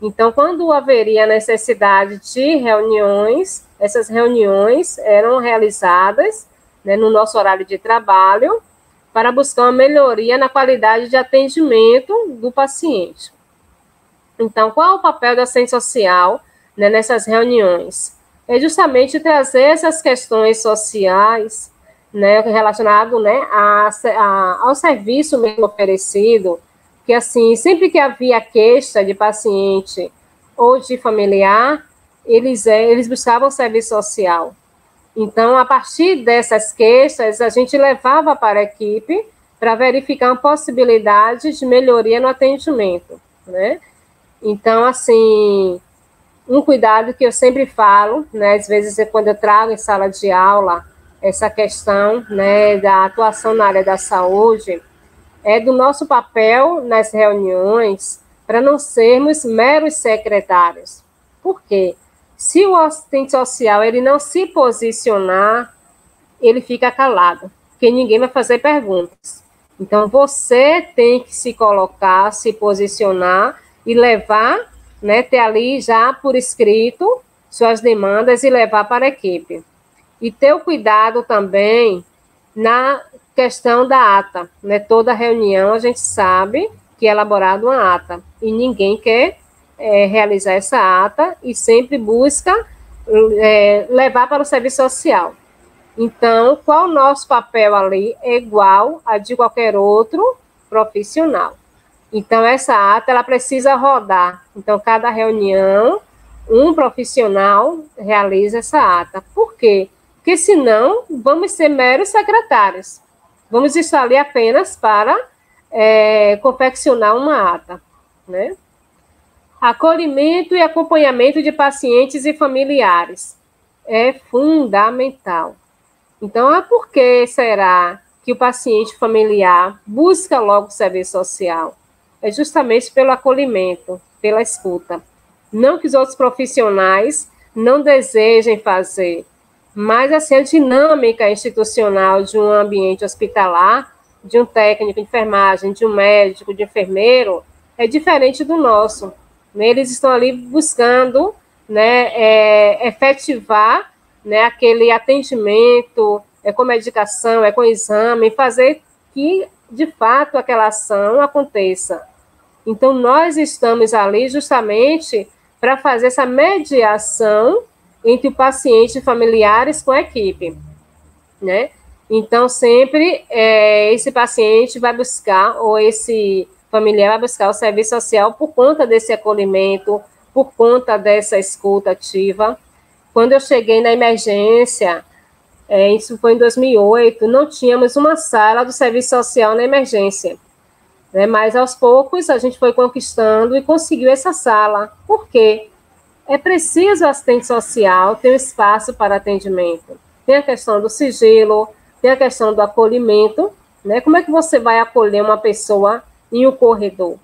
Então, quando haveria necessidade de reuniões, essas reuniões eram realizadas, né, no nosso horário de trabalho, para buscar uma melhoria na qualidade de atendimento do paciente. Então, qual é o papel da assistente social, né, nessas reuniões? É justamente trazer essas questões sociais, né, relacionado, né, ao serviço mesmo oferecido, que assim, sempre que havia queixa de paciente ou de familiar, eles buscavam serviço social. Então, a partir dessas queixas, a gente levava para a equipe para verificar uma possibilidade de melhoria no atendimento, né? Então, assim, um cuidado que eu sempre falo, né, às vezes quando eu trago em sala de aula essa questão, né, da atuação na área da saúde, é do nosso papel nas reuniões para não sermos meros secretários. Por quê? Se o assistente social ele não se posicionar, ele fica calado, porque ninguém vai fazer perguntas. Então, você tem que se colocar, se posicionar e levar, né, ter ali já por escrito suas demandas e levar para a equipe. E ter o cuidado também na questão da ata, né? Toda reunião a gente sabe que é elaborada uma ata e ninguém quer realizar essa ata e sempre busca levar para o serviço social. Então, qual o nosso papel ali é igual a de qualquer outro profissional. Então, essa ata ela precisa rodar. Então, cada reunião, um profissional realiza essa ata. Por quê? Porque senão vamos ser meros secretários. Vamos estar ali apenas para confeccionar uma ata, né? Acolhimento e acompanhamento de pacientes e familiares é fundamental. Então, por que será que o paciente familiar busca logo o serviço social? É justamente pelo acolhimento, pela escuta. Não que os outros profissionais não desejem fazer, mas assim, a dinâmica institucional de um ambiente hospitalar, de um técnico de enfermagem, de um médico, de enfermeiro, é diferente do nosso. Eles estão ali buscando, né, efetivar, né, aquele atendimento, com medicação, com exame, fazer que, de fato, aquela ação aconteça. Então, nós estamos ali justamente para fazer essa mediação entre o paciente e familiares com a equipe, né? Então, sempre esse paciente vai buscar, ou esse familiar vai buscar o serviço social por conta desse acolhimento, por conta dessa escuta ativa. Quando eu cheguei na emergência, isso foi em 2008, não tínhamos uma sala do serviço social na emergência, né? Mas aos poucos a gente foi conquistando e conseguiu essa sala. Por quê? É preciso o assistente social ter um espaço para atendimento. Tem a questão do sigilo, tem a questão do acolhimento, né? Como é que você vai acolher uma pessoa em um corredor,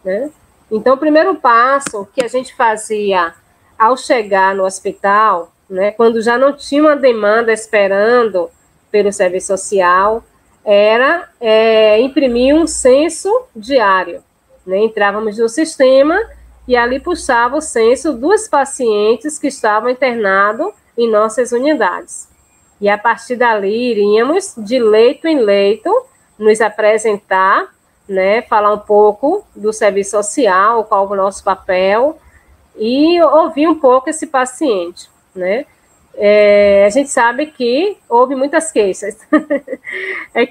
né? Então, o primeiro passo que a gente fazia ao chegar no hospital, né, quando já não tinha uma demanda esperando pelo serviço social, era imprimir um censo diário, né? Entrávamos no sistema e ali puxava o censo dos pacientes que estavam internados em nossas unidades. E a partir dali iríamos de leito em leito nos apresentar, né, falar um pouco do serviço social, qual o nosso papel, e ouvir um pouco esse paciente, né? A gente sabe que houve muitas queixas.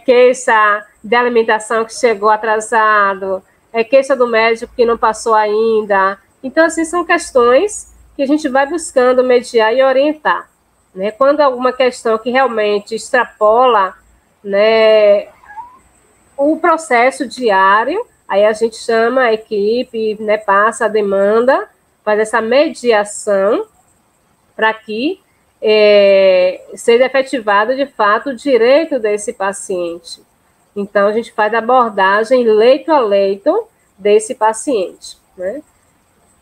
Queixa de alimentação que chegou atrasado, queixa do médico que não passou ainda. Então, assim, são questões que a gente vai buscando mediar e orientar, né? Quando alguma questão que realmente extrapola, né, o processo diário, aí a gente chama a equipe, né, passa a demanda, faz essa mediação para que seja efetivado, de fato, o direito desse paciente. Então, a gente faz a abordagem leito a leito desse paciente, né?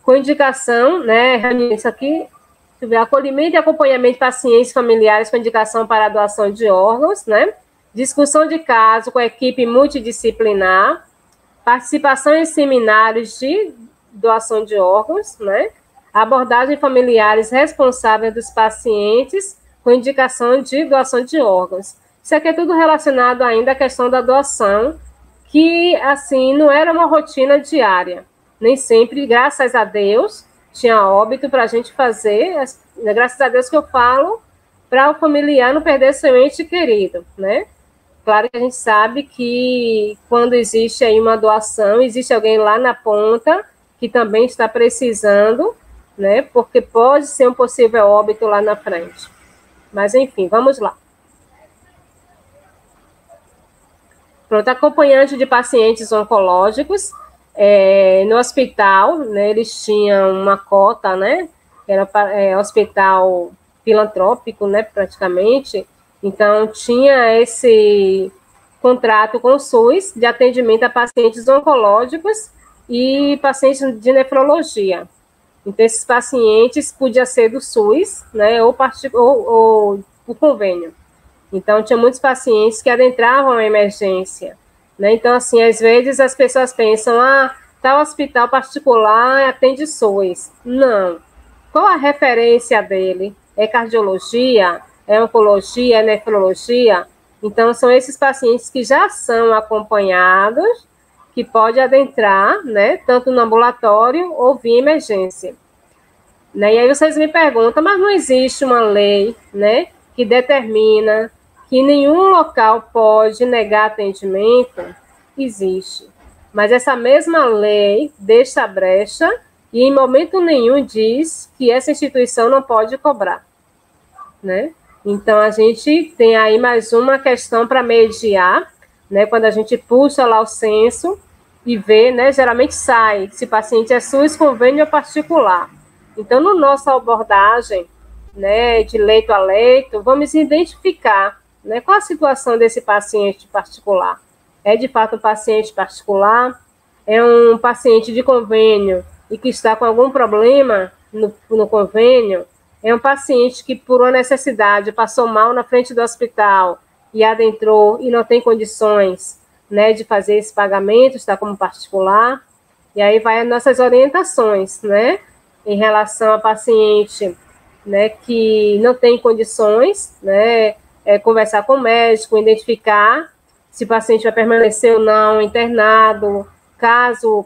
Com indicação, né, isso aqui acolhimento e acompanhamento de pacientes familiares com indicação para a doação de órgãos, né? Discussão de caso com a equipe multidisciplinar, participação em seminários de doação de órgãos, né? Abordagem familiares responsáveis dos pacientes com indicação de doação de órgãos. Isso aqui é tudo relacionado ainda à questão da doação, que, assim, não era uma rotina diária. Nem sempre, graças a Deus, tinha óbito para a gente fazer, graças a Deus que eu falo, para o familiar não perder seu ente querido, né? Claro que a gente sabe que quando existe aí uma doação, existe alguém lá na ponta que também está precisando, né? Porque pode ser um possível óbito lá na frente. Mas, enfim, vamos lá. Pronto, acompanhante de pacientes oncológicos, no hospital, né, eles tinham uma cota, né? Era hospital filantrópico, né, praticamente. Então, tinha esse contrato com o SUS de atendimento a pacientes oncológicos e pacientes de nefrologia. Então, esses pacientes podiam ser do SUS, né, ou por convênio. Então, tinha muitos pacientes que adentravam a emergência, né? Então, assim, às vezes as pessoas pensam, tal hospital particular atende SUS. Não. Qual a referência dele? É cardiologia? É oncologia? É nefrologia? Então, são esses pacientes que já são acompanhados, que pode adentrar, né, tanto no ambulatório ou via emergência. Né? E aí vocês me perguntam, mas não existe uma lei, né, que determina que nenhum local pode negar atendimento? Existe. Mas essa mesma lei deixa a brecha e em momento nenhum diz que essa instituição não pode cobrar, né? Então, a gente tem aí mais uma questão para mediar, né? Quando a gente puxa lá o censo e vê, né? Geralmente sai se o paciente é SUS, convênio ou particular. Então, no nossa abordagem, né, de leito a leito, vamos identificar, né, qual a situação desse paciente particular. É de fato um paciente particular? É um paciente de convênio e que está com algum problema no convênio? É um paciente que, por uma necessidade, passou mal na frente do hospital e adentrou e não tem condições, né, de fazer esse pagamento, está como particular? E aí vai as nossas orientações, né, em relação a paciente, né, que não tem condições, né, conversar com o médico, identificar se o paciente vai permanecer ou não internado. Caso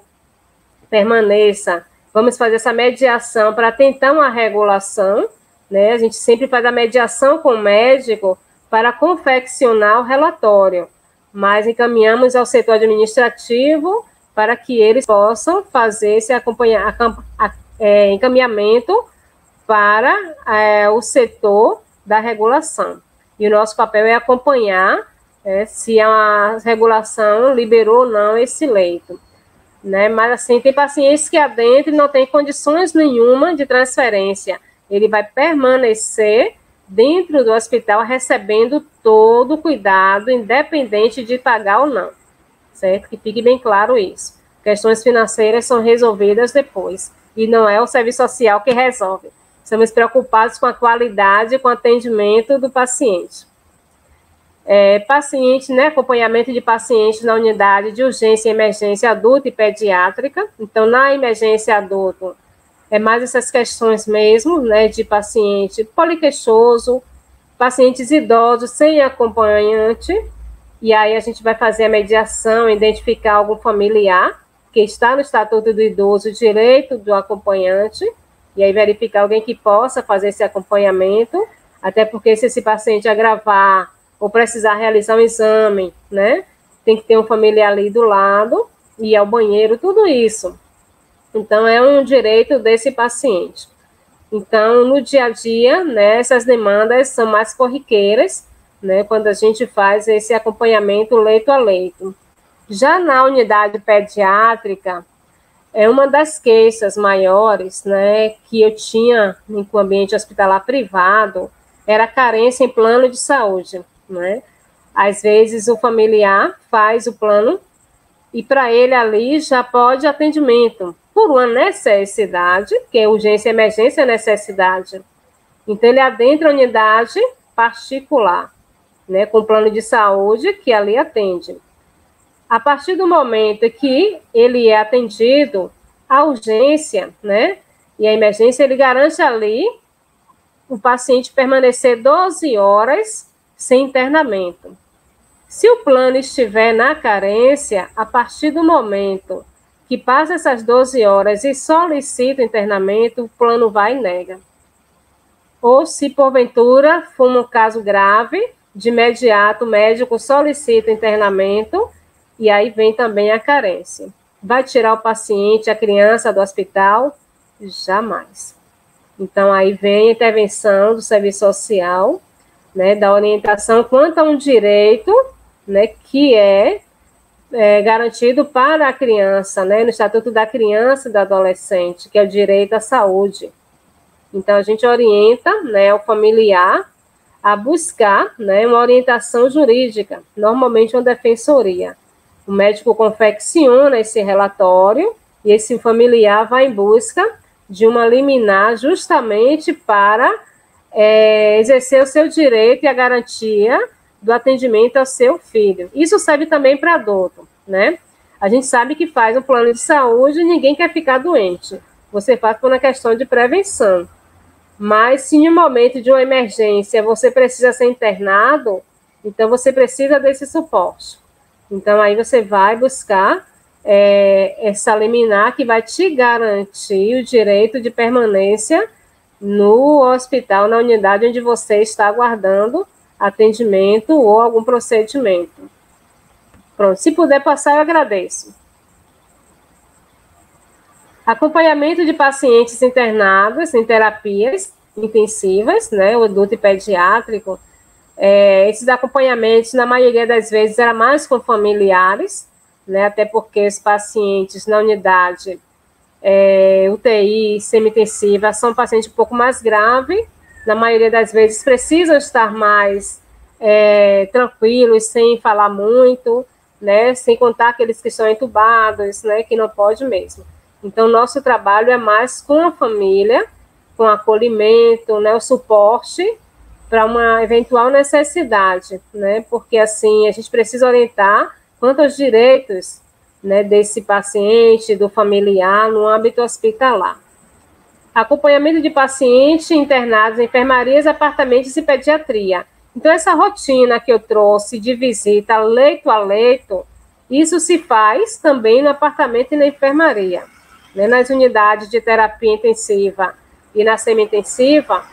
permaneça, vamos fazer essa mediação para tentar uma regulação, né? A gente sempre faz a mediação com o médico para confeccionar o relatório, mas encaminhamos ao setor administrativo para que eles possam fazer esse encaminhamento para o setor da regulação. E o nosso papel é acompanhar se a regulação liberou ou não esse leito. Né? Mas, assim, tem pacientes que adentram e não tem condições nenhuma de transferência. Ele vai permanecer dentro do hospital recebendo todo o cuidado, independente de pagar ou não. Certo? Que fique bem claro isso. Questões financeiras são resolvidas depois. E não é o serviço social que resolve. Estamos preocupados com a qualidade e com o atendimento do paciente. Paciente, né, acompanhamento de pacientes na unidade de urgência e emergência adulta e pediátrica. Então, na emergência adulto, é mais essas questões mesmo, né, de paciente poliqueixoso, pacientes idosos sem acompanhante, e aí a gente vai fazer a mediação, identificar algum familiar que está no Estatuto do Idoso, direito do acompanhante, e aí verificar alguém que possa fazer esse acompanhamento, até porque se esse paciente agravar ou precisar realizar um exame, né, tem que ter um familiar ali do lado, ir ao banheiro, tudo isso. Então, é um direito desse paciente. Então, no dia a dia, né, essas demandas são mais corriqueiras, né, quando a gente faz esse acompanhamento leito a leito. Já na unidade pediátrica, é uma das queixas maiores, né, que eu tinha no ambiente hospitalar privado, era a carência em plano de saúde, né? Às vezes o familiar faz o plano e para ele ali já pode atendimento por uma necessidade, que é urgência e emergência é necessidade, Então, ele adentra a unidade particular, né, com plano de saúde que ali atende. A partir do momento que ele é atendido, a urgência, né, e a emergência, ele garante ali o paciente permanecer 12 horas sem internamento. Se o plano estiver na carência, a partir do momento que passa essas 12 horas e solicita o internamento, o plano vai e nega. Ou se, porventura, for um caso grave, de imediato o médico solicita o internamento e aí vem também a carência. Vai tirar o paciente, a criança do hospital? Jamais. Então, aí vem a intervenção do serviço social, né, da orientação quanto a um direito, né, que é garantido para a criança, né, no Estatuto da Criança e do Adolescente, que é o direito à saúde. Então, a gente orienta, né, o familiar a buscar, né, uma orientação jurídica, normalmente uma defensoria. O médico confecciona esse relatório e esse familiar vai em busca de uma liminar justamente para exercer o seu direito e a garantia do atendimento ao seu filho. Isso serve também para adulto, né? A gente sabe que faz um plano de saúde e ninguém quer ficar doente. Você faz por uma questão de prevenção. Mas se em um momento de uma emergência você precisa ser internado, então você precisa desse suporte. Então aí você vai buscar essa liminar que vai te garantir o direito de permanência no hospital, na unidade onde você está aguardando atendimento ou algum procedimento. Pronto, se puder passar, eu agradeço. Acompanhamento de pacientes internados em terapias intensivas, né, o adulto e pediátrico. Esses acompanhamentos, na maioria das vezes, eram mais com familiares, né, até porque os pacientes na unidade UTI, semi-intensiva, são pacientes um pouco mais graves, na maioria das vezes precisam estar mais tranquilos, sem falar muito, né, sem contar aqueles que estão entubados, né, que não pode mesmo. Então, nosso trabalho é mais com a família, com acolhimento, né, o suporte para uma eventual necessidade, né, porque assim a gente precisa orientar quanto aos direitos, né, desse paciente, do familiar, no âmbito hospitalar. Acompanhamento de pacientes internados em enfermarias, apartamentos e pediatria. Então, essa rotina que eu trouxe de visita leito a leito, isso se faz também no apartamento e na enfermaria, né, nas unidades de terapia intensiva e na semi-intensiva.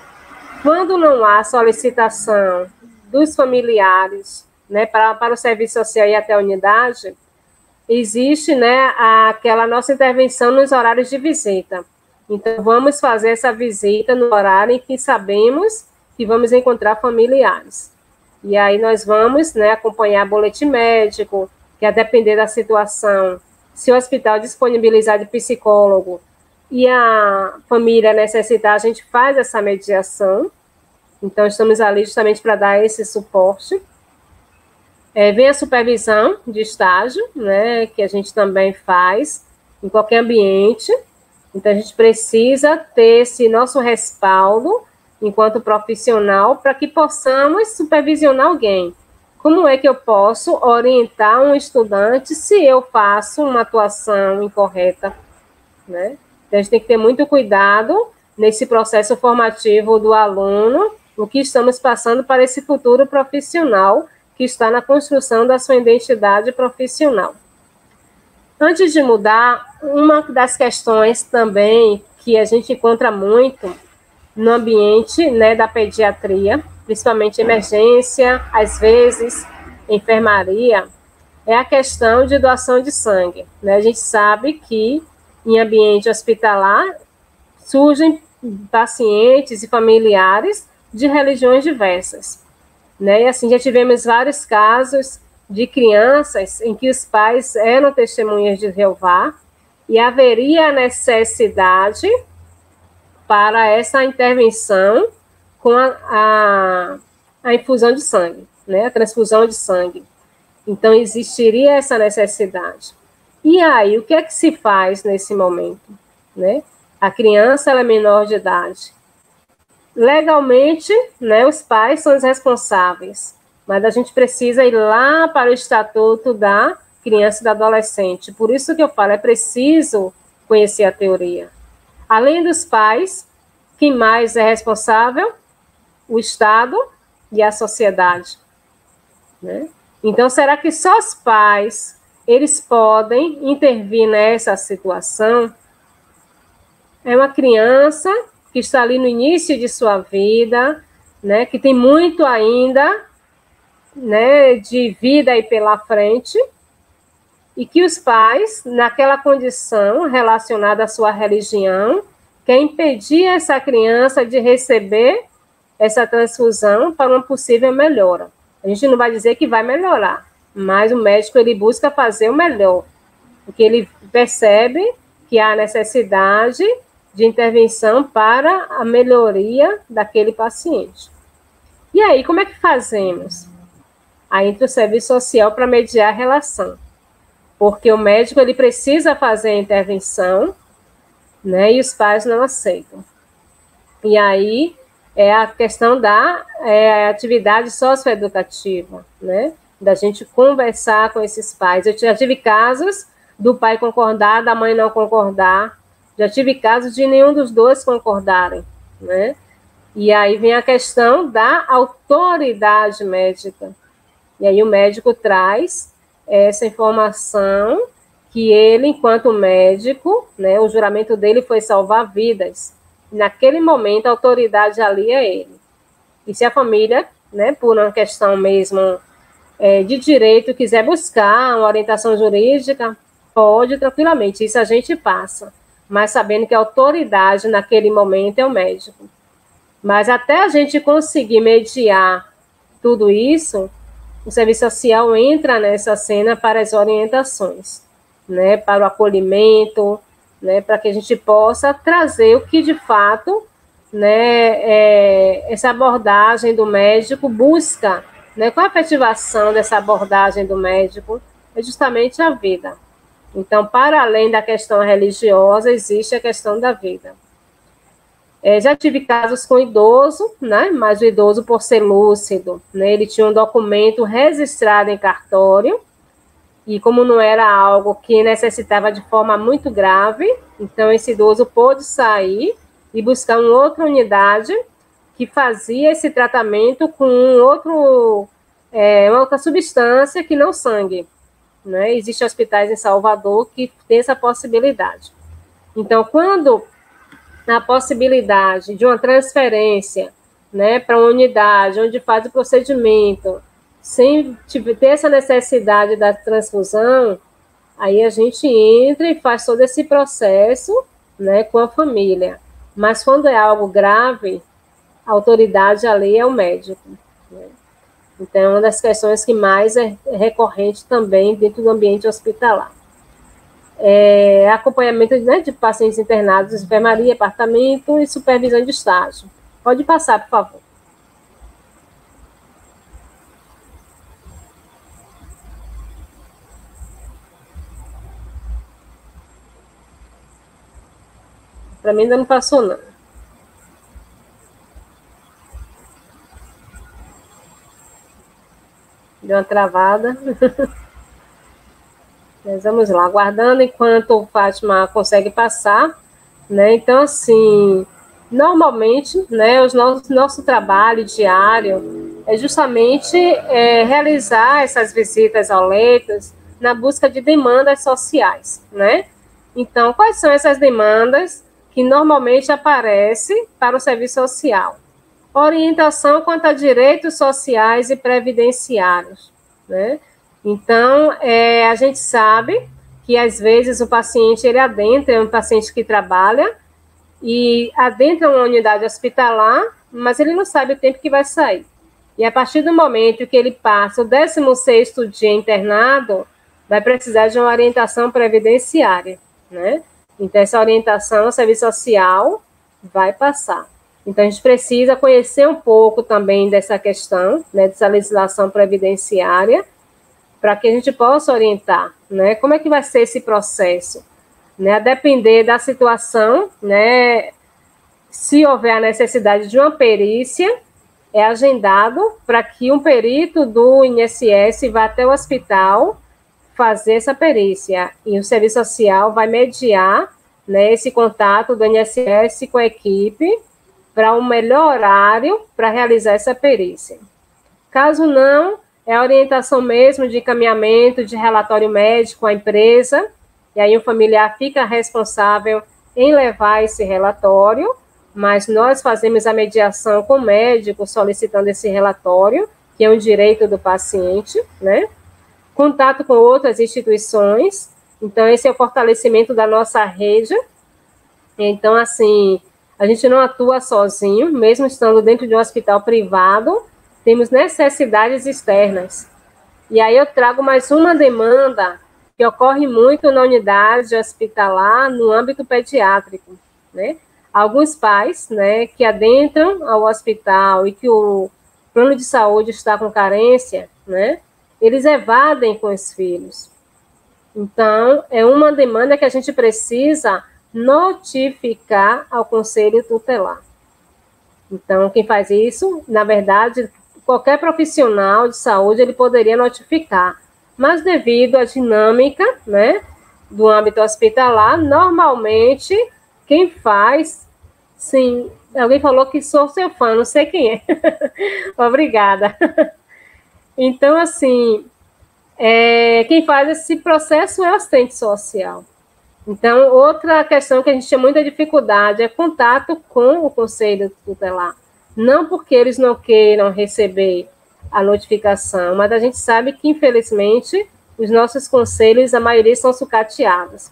Quando não há solicitação dos familiares, né, para o serviço social e até a unidade, existe, né, aquela nossa intervenção nos horários de visita. Então, vamos fazer essa visita no horário em que sabemos que vamos encontrar familiares. E aí nós vamos, né, acompanhar boletim médico, que a depender da situação, se o hospital disponibilizar de psicólogo e a família necessitar, a gente faz essa mediação. Então, estamos ali justamente para dar esse suporte. Vem a supervisão de estágio, né, que a gente também faz em qualquer ambiente. Então, a gente precisa ter esse nosso respaldo enquanto profissional para que possamos supervisionar alguém. Como é que eu posso orientar um estudante se eu faço uma atuação incorreta, né? Então, a gente tem que ter muito cuidado nesse processo formativo do aluno, o que estamos passando para esse futuro profissional que está na construção da sua identidade profissional. Antes de mudar, uma das questões também que a gente encontra muito no ambiente, né, da pediatria, principalmente emergência, às vezes enfermaria, é a questão de doação de sangue, né? A gente sabe que em ambiente hospitalar surgem pacientes e familiares de religiões diversas, né? E assim, já tivemos vários casos de crianças em que os pais eram testemunhas de Jeová e haveria necessidade para essa intervenção com a infusão de sangue, né? A transfusão de sangue. Então, existiria essa necessidade. E aí, o que é que se faz nesse momento, né? A criança ela é menor de idade. legalmente, né, os pais são os responsáveis, mas a gente precisa ir lá para o Estatuto da Criança e do Adolescente. Por isso que eu falo, é preciso conhecer a teoria. Além dos pais, quem mais é responsável? O Estado e a sociedade, né? Então, será que só os pais, eles podem intervir nessa situação? É uma criança que está ali no início de sua vida, né, que tem muito ainda, né, de vida aí pela frente, e que os pais, naquela condição relacionada à sua religião, quer impedir essa criança de receber essa transfusão para uma possível melhora. A gente não vai dizer que vai melhorar, mas o médico ele busca fazer o melhor, porque ele percebe que há necessidade de intervenção para a melhoria daquele paciente. E aí, como é que fazemos? Aí entra o serviço social para mediar a relação, porque o médico ele precisa fazer a intervenção, né, e os pais não aceitam. E aí é a questão da atividade socioeducativa, né, da gente conversar com esses pais. Eu já tive casos do pai concordar, da mãe não concordar, já tive casos de nenhum dos dois concordarem, né? E aí vem a questão da autoridade médica. E aí o médico traz essa informação que ele, enquanto médico, né, o juramento dele foi salvar vidas. Naquele momento, a autoridade ali é ele. E se a família, né, por uma questão mesmo de direito, quiser buscar uma orientação jurídica, pode tranquilamente, isso a gente passa. Mas sabendo que a autoridade naquele momento é o médico. Mas até a gente conseguir mediar tudo isso, o serviço social entra nessa cena para as orientações, né, para o acolhimento, né, para que a gente possa trazer o que de fato, né, essa abordagem do médico busca, né, qual a efetivação dessa abordagem do médico? É justamente a vida. Então, para além da questão religiosa, existe a questão da vida. Já tive casos com idoso, né? Mas o idoso, por ser lúcido, né? Ele tinha um documento registrado em cartório, e como não era algo que necessitava de forma muito grave, então esse idoso pôde sair e buscar uma outra unidade que fazia esse tratamento com uma outra substância que não sangue. Né? Existem hospitais em Salvador que têm essa possibilidade. Então, quando a possibilidade de uma transferência, né, para uma unidade onde faz o procedimento, sem ter essa necessidade da transfusão, aí a gente entra e faz todo esse processo, né, com a família. Mas quando é algo grave, a autoridade ali é o médico. Né? Então, é uma das questões que mais é recorrente também dentro do ambiente hospitalar. Acompanhamento, né, de pacientes internados, enfermaria, apartamento e supervisão de estágio. Pode passar, por favor. Para mim ainda não passou, não. Deu uma travada. Mas vamos lá, aguardando enquanto o Fátima consegue passar, né? Então, assim, normalmente, né, nosso trabalho diário é justamente realizar essas visitas ao leito na busca de demandas sociais, né? Então, quais são essas demandas que normalmente aparecem para o serviço social? Orientação quanto a direitos sociais e previdenciários, né? Então, a gente sabe que, às vezes, o paciente, ele adentra, é um paciente que trabalha, e adentra uma unidade hospitalar, mas ele não sabe o tempo que vai sair. E a partir do momento que ele passa o 16º dia internado, vai precisar de uma orientação previdenciária, né? Então, essa orientação, o serviço social vai passar. Então, a gente precisa conhecer um pouco também dessa questão, né, dessa legislação previdenciária, para que a gente possa orientar, né? Como é que vai ser esse processo? Né? A depender da situação, né, se houver a necessidade de uma perícia, é agendado para que um perito do INSS vá até o hospital fazer essa perícia. E o serviço social vai mediar, né, esse contato do INSS com a equipe para um melhor horário para realizar essa perícia. Caso não, é a orientação mesmo de encaminhamento de relatório médico à empresa, e aí o familiar fica responsável em levar esse relatório, mas nós fazemos a mediação com o médico solicitando esse relatório, que é um direito do paciente, né? Contato com outras instituições, então esse é o fortalecimento da nossa rede. Então, assim, a gente não atua sozinho, mesmo estando dentro de um hospital privado, temos necessidades externas. E aí eu trago mais uma demanda que ocorre muito na unidade hospitalar no âmbito pediátrico, né? Alguns pais, né, que adentram ao hospital e que o plano de saúde está com carência, né, eles evadem com os filhos. Então, é uma demanda que a gente precisa notificar ao conselho tutelar. Então, quem faz isso, na verdade, qualquer profissional de saúde, ele poderia notificar, mas devido à dinâmica, né, do âmbito hospitalar, normalmente, quem faz, sim, alguém falou que sou seu fã, não sei quem é. Obrigada. Então, assim, quem faz esse processo é o assistente social. Então, outra questão que a gente tem muita dificuldade é contato com o conselho tutelar. Não porque eles não queiram receber a notificação, mas a gente sabe que, infelizmente, os nossos conselhos, a maioria são sucateados.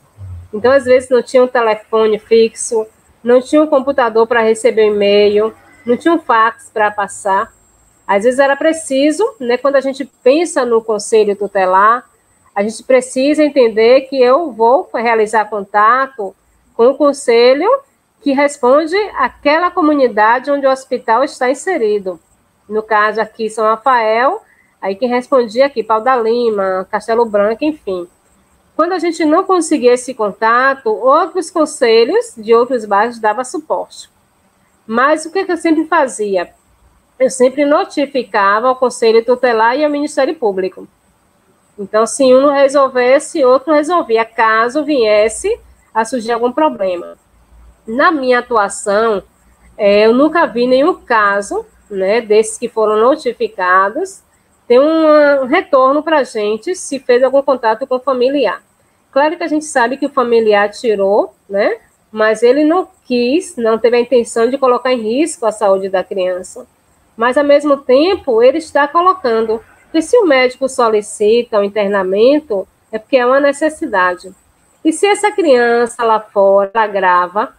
Então, às vezes, não tinha um telefone fixo, não tinha um computador para receber e-mail, não tinha um fax para passar. Às vezes era preciso, né, quando a gente pensa no conselho tutelar, a gente precisa entender que eu vou realizar contato com o conselho que responde àquela comunidade onde o hospital está inserido. No caso aqui, São Rafael, aí quem respondia aqui, Pau da Lima, Castelo Branco, enfim. Quando a gente não conseguia esse contato, outros conselhos de outros bairros davam suporte. Mas o que eu sempre fazia? Eu sempre notificava ao Conselho Tutelar e ao Ministério Público. Então, se um não resolvesse, outro resolvia, caso viesse a surgir algum problema. Na minha atuação, eu nunca vi nenhum caso, né, desses que foram notificados, ter um retorno para a gente se fez algum contato com o familiar. Claro que a gente sabe que o familiar tirou, né, mas ele não quis, não teve a intenção de colocar em risco a saúde da criança. Mas, ao mesmo tempo, ele está colocando. Porque se o médico solicita o internamento, é porque é uma necessidade. E se essa criança lá fora agrava,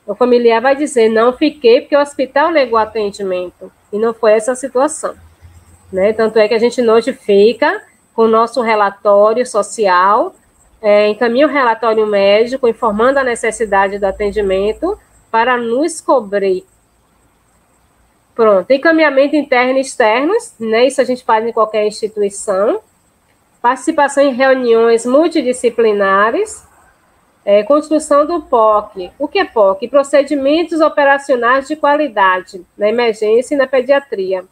o familiar vai dizer, não fiquei porque o hospital negou atendimento. E não foi essa a situação. Né? Tanto é que a gente notifica com o nosso relatório social, encaminha o relatório médico, informando a necessidade do atendimento para nos cobrir. Pronto, encaminhamento interno e externos, né? Isso a gente faz em qualquer instituição. Participação em reuniões multidisciplinares. Construção do POC. O que é POC? Procedimentos operacionais de qualidade na emergência e na pediatria.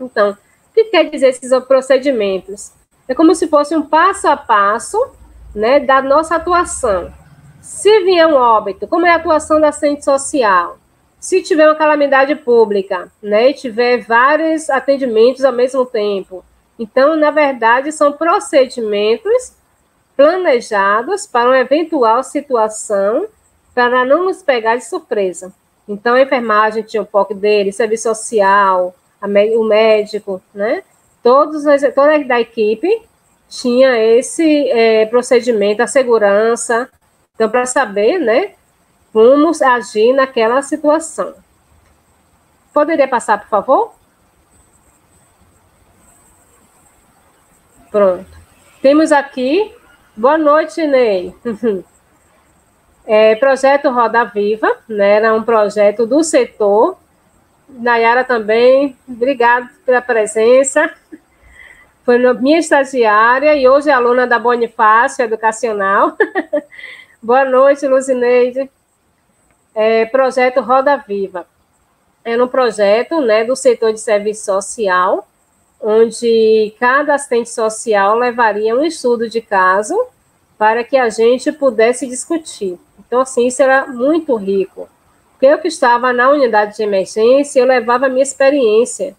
Então, o que quer dizer esses procedimentos? É como se fosse um passo a passo, né, da nossa atuação. Se vier um óbito, como é a atuação da assistente social? Se tiver uma calamidade pública, né, e tiver vários atendimentos ao mesmo tempo. Então, na verdade, são procedimentos planejados para uma eventual situação, para não nos pegar de surpresa. Então, a enfermagem tinha o POC dele, serviço social, o médico, né? Toda da equipe tinha esse procedimento, a segurança. Então, para saber, né, como agir naquela situação. Poderia passar, por favor? Pronto. Temos aqui, boa noite, Ney. Projeto Roda Viva, né, era um projeto do setor. Nayara também, obrigado pela presença. Foi minha estagiária e hoje é aluna da Bonifácio Educacional. Boa noite, Luzineide. projeto Roda Viva. Era um projeto, né, do setor de serviço social, onde cada assistente social levaria um estudo de caso para que a gente pudesse discutir. Então, assim, isso era muito rico. Porque eu que estava na unidade de emergência, eu levava a minha experiência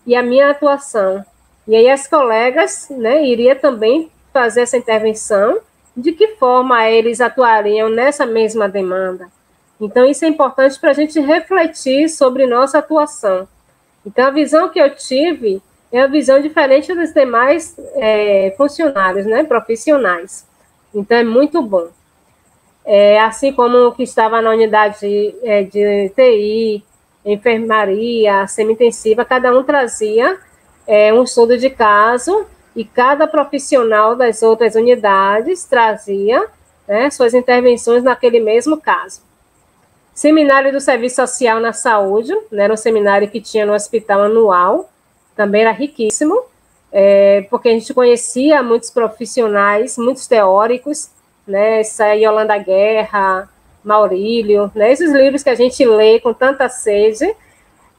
e a minha atuação. E aí as colegas, né, iriam também fazer essa intervenção, de que forma eles atuariam nessa mesma demanda. Então, isso é importante para a gente refletir sobre nossa atuação. Então, a visão que eu tive é uma visão diferente dos demais funcionários, né, profissionais. Então, é muito bom. Assim como o que estava na unidade de TI, enfermaria, semi-intensiva, cada um trazia um estudo de caso e cada profissional das outras unidades trazia, né, suas intervenções naquele mesmo caso. Seminário do Serviço Social na Saúde, né, era um seminário que tinha no hospital anual, também era riquíssimo, porque a gente conhecia muitos profissionais, muitos teóricos, né, essa Yolanda Guerra, Maurílio, né, esses livros que a gente lê com tanta sede,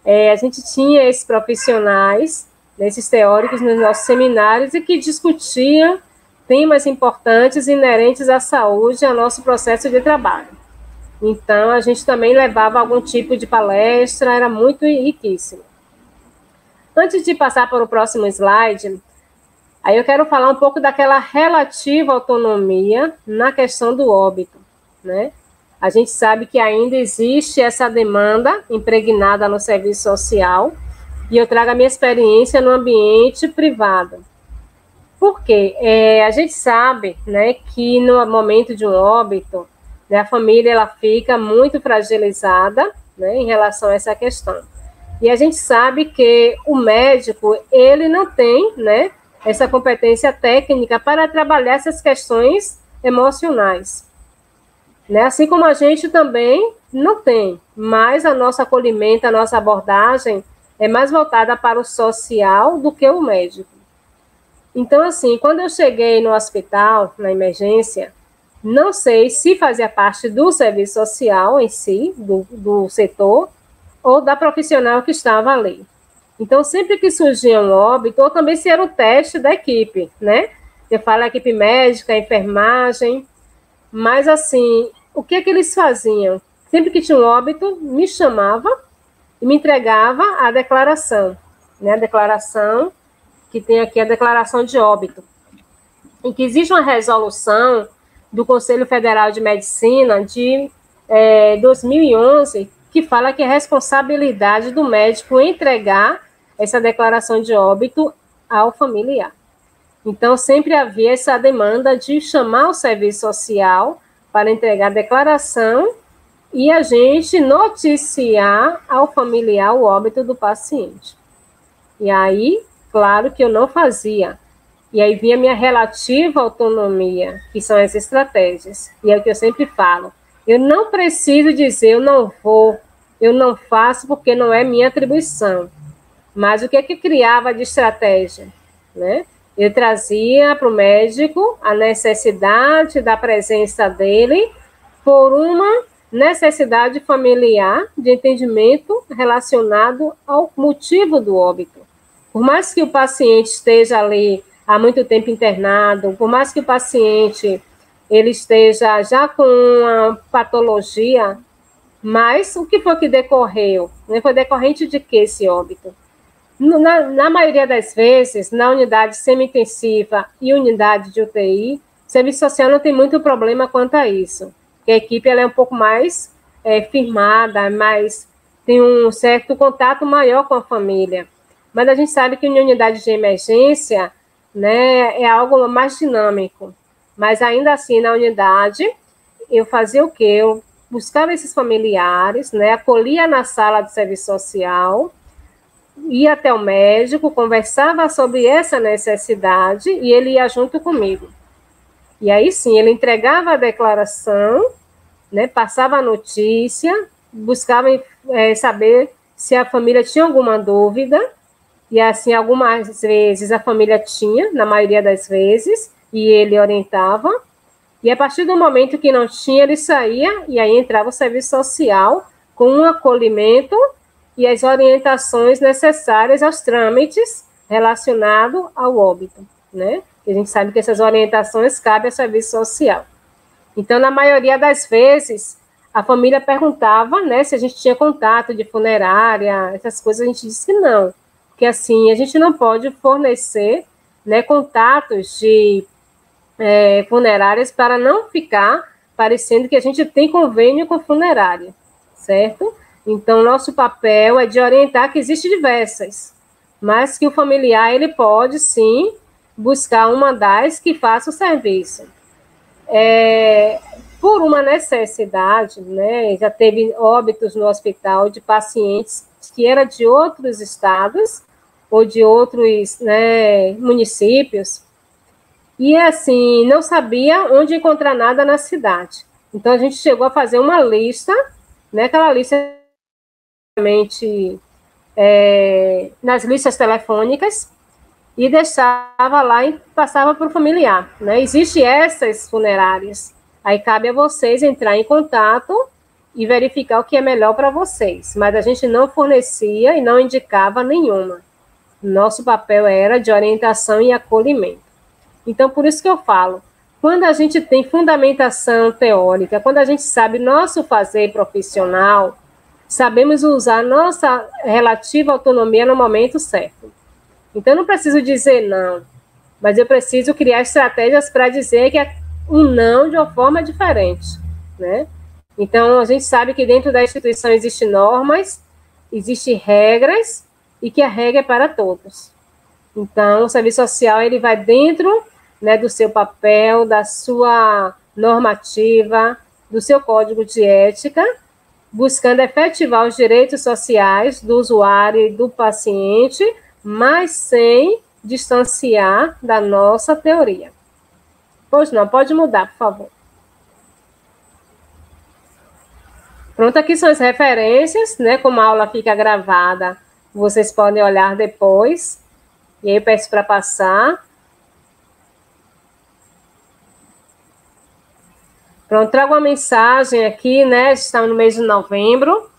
a gente tinha esses profissionais, esses teóricos nos nossos seminários e que discutiam temas importantes inerentes à saúde e ao nosso processo de trabalho. Então, a gente também levava algum tipo de palestra, era muito riquíssimo. Antes de passar para o próximo slide, aí eu quero falar um pouco daquela relativa autonomia na questão do óbito, né? A gente sabe que ainda existe essa demanda impregnada no serviço social, e eu trago a minha experiência no ambiente privado. Por quê? A gente sabe, né, que no momento de um óbito, né, a família ela fica muito fragilizada, né, em relação a essa questão. E a gente sabe que o médico, ele não tem, né, essa competência técnica para trabalhar essas questões emocionais. Né? Assim como a gente também não tem, mas a nossa acolhimento, a nossa abordagem é mais voltada para o social do que o médico. Então, assim, quando eu cheguei no hospital, na emergência, não sei se fazia parte do serviço social em si, do setor, ou da profissional que estava ali. Então, sempre que surgia um óbito, ou também se era o teste da equipe, né? Eu falo a equipe médica, a enfermagem, mas, assim, o que é que eles faziam? Sempre que tinha um óbito, me chamava e me entregava a declaração, né? A declaração, que tem aqui a declaração de óbito, em que existe uma resolução do Conselho Federal de Medicina de 2011, que fala que é responsabilidade do médico entregar essa declaração de óbito ao familiar. Então, sempre havia essa demanda de chamar o serviço social para entregar a declaração e a gente noticiar ao familiar o óbito do paciente. E aí, claro que eu não fazia. E aí vinha a minha relativa autonomia, que são as estratégias. E é o que eu sempre falo. Eu não preciso dizer eu não vou, eu não faço porque não é minha atribuição. Mas o que é que criava de estratégia? Né? Eu trazia para o médico a necessidade da presença dele por uma necessidade familiar de entendimento relacionado ao motivo do óbito. Por mais que o paciente esteja ali há muito tempo internado, por mais que o paciente ele esteja já com uma patologia, mas o que foi que decorreu? Foi decorrente de que esse óbito? Na maioria das vezes, na unidade semi-intensiva e unidade de UTI, o serviço social não tem muito problema quanto a isso, porque a equipe ela é um pouco mais firmada, tem um certo contato maior com a família. Mas a gente sabe que em unidade de emergência, né, é algo mais dinâmico. Mas ainda assim, na unidade, eu fazia o quê? Eu buscava esses familiares, né, acolhia na sala de serviço social, ia até o médico, conversava sobre essa necessidade e ele ia junto comigo. E aí sim, ele entregava a declaração, né, passava a notícia, buscava saber se a família tinha alguma dúvida, e assim, algumas vezes a família tinha, na maioria das vezes, e ele orientava. E a partir do momento que não tinha, ele saía e aí entrava o serviço social com um acolhimento e as orientações necessárias aos trâmites relacionados ao óbito, né? A gente sabe que essas orientações cabem ao serviço social. Então, na maioria das vezes, a família perguntava, né, se a gente tinha contato de funerária, essas coisas, a gente disse que não, porque assim, a gente não pode fornecer, né, contatos de funerárias para não ficar parecendo que a gente tem convênio com funerária, certo? Então, nosso papel é de orientar que existem diversas, mas que o familiar, ele pode, sim, buscar uma das que faça o serviço. Por uma necessidade, né, já teve óbitos no hospital de pacientes que eram de outros estados ou de outros, né, municípios, e assim, não sabia onde encontrar nada na cidade. Então, a gente chegou a fazer uma lista, né, aquela lista nas listas telefônicas, e deixava lá e passava para o familiar, né? Existem essas funerárias. Aí cabe a vocês entrar em contato e verificar o que é melhor para vocês. Mas a gente não fornecia e não indicava nenhuma. Nosso papel era de orientação e acolhimento. Então, por isso que eu falo, quando a gente tem fundamentação teórica, quando a gente sabe nosso fazer profissional, sabemos usar nossa relativa autonomia no momento certo. Então, eu não preciso dizer não, mas eu preciso criar estratégias para dizer que é um não de uma forma diferente, né? Então, a gente sabe que dentro da instituição existem normas, existem regras, e que a regra é para todos. Então, o serviço social, ele vai dentro, né, do seu papel, da sua normativa, do seu código de ética, buscando efetivar os direitos sociais do usuário e do paciente, mas sem distanciar da nossa teoria. Pois não, pode mudar, por favor. Pronto, aqui são as referências, né? Como a aula fica gravada, vocês podem olhar depois. E aí eu peço para passar. Pronto, trago uma mensagem aqui, né? Estamos no mês de novembro.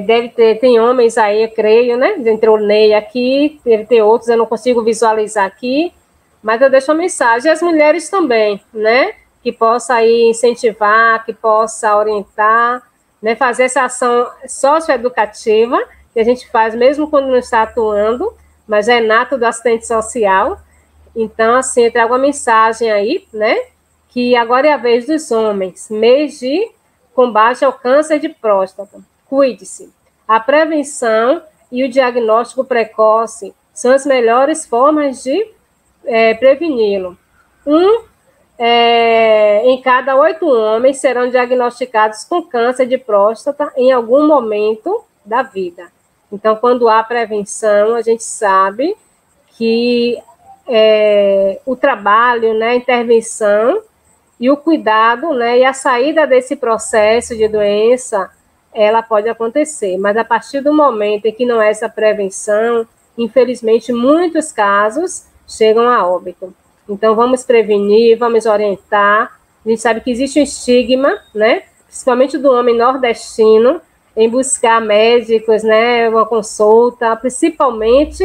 Deve ter, tem homens aí, eu creio, né? Entrou o Ney aqui, deve ter outros, eu não consigo visualizar aqui, mas eu deixo a mensagem. E as mulheres também, né? Que possa aí incentivar, que possa orientar, né? Fazer essa ação socioeducativa, que a gente faz mesmo quando não está atuando, mas é nato do assistente social. Então, assim, eu trago uma mensagem aí, né? Que agora é a vez dos homens, mês de combate ao câncer de próstata. Cuide-se. A prevenção e o diagnóstico precoce são as melhores formas de preveni-lo. Em cada 8 homens serão diagnosticados com câncer de próstata em algum momento da vida. Então, quando há prevenção, a gente sabe que o trabalho, né, a intervenção e o cuidado, né, e a saída desse processo de doença, ela pode acontecer, mas a partir do momento em que não é essa prevenção, infelizmente, muitos casos chegam a óbito. Então, vamos prevenir, vamos orientar. A gente sabe que existe um estigma, né, principalmente do homem nordestino, em buscar médicos, né, uma consulta, principalmente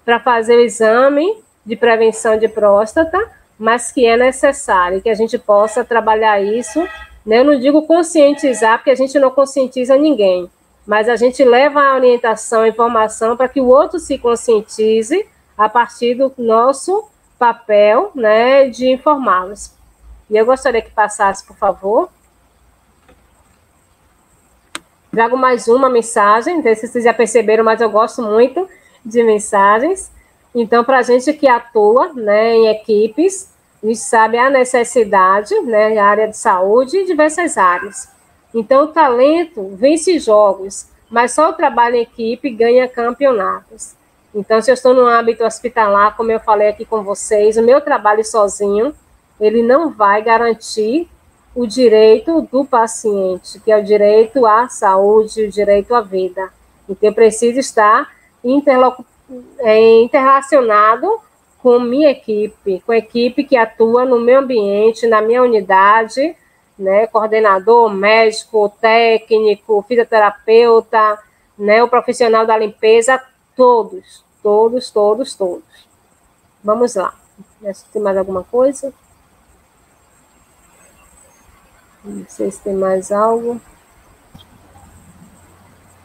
para fazer o exame de prevenção de próstata, mas que é necessário que a gente possa trabalhar isso. Eu não digo conscientizar, porque a gente não conscientiza ninguém, mas a gente leva a orientação, a informação para que o outro se conscientize a partir do nosso papel, né, de informá-los. E eu gostaria que passasse, por favor. Trago mais uma mensagem, não sei se vocês já perceberam, mas eu gosto muito de mensagens. Então, para a gente que atua, né, em equipes, a gente sabe a necessidade, né, na área de saúde e diversas áreas. Então, o talento vence jogos, mas só o trabalho em equipe ganha campeonatos. Então, se eu estou no âmbito hospitalar, como eu falei aqui com vocês, o meu trabalho sozinho, ele não vai garantir o direito do paciente, que é o direito à saúde, o direito à vida. Então, eu preciso estar interrelacionado com minha equipe, com a equipe que atua no meu ambiente, na minha unidade, né, coordenador, médico, técnico, fisioterapeuta, né, o profissional da limpeza, todos. Vamos lá. Tem mais alguma coisa? Não sei se tem mais algo.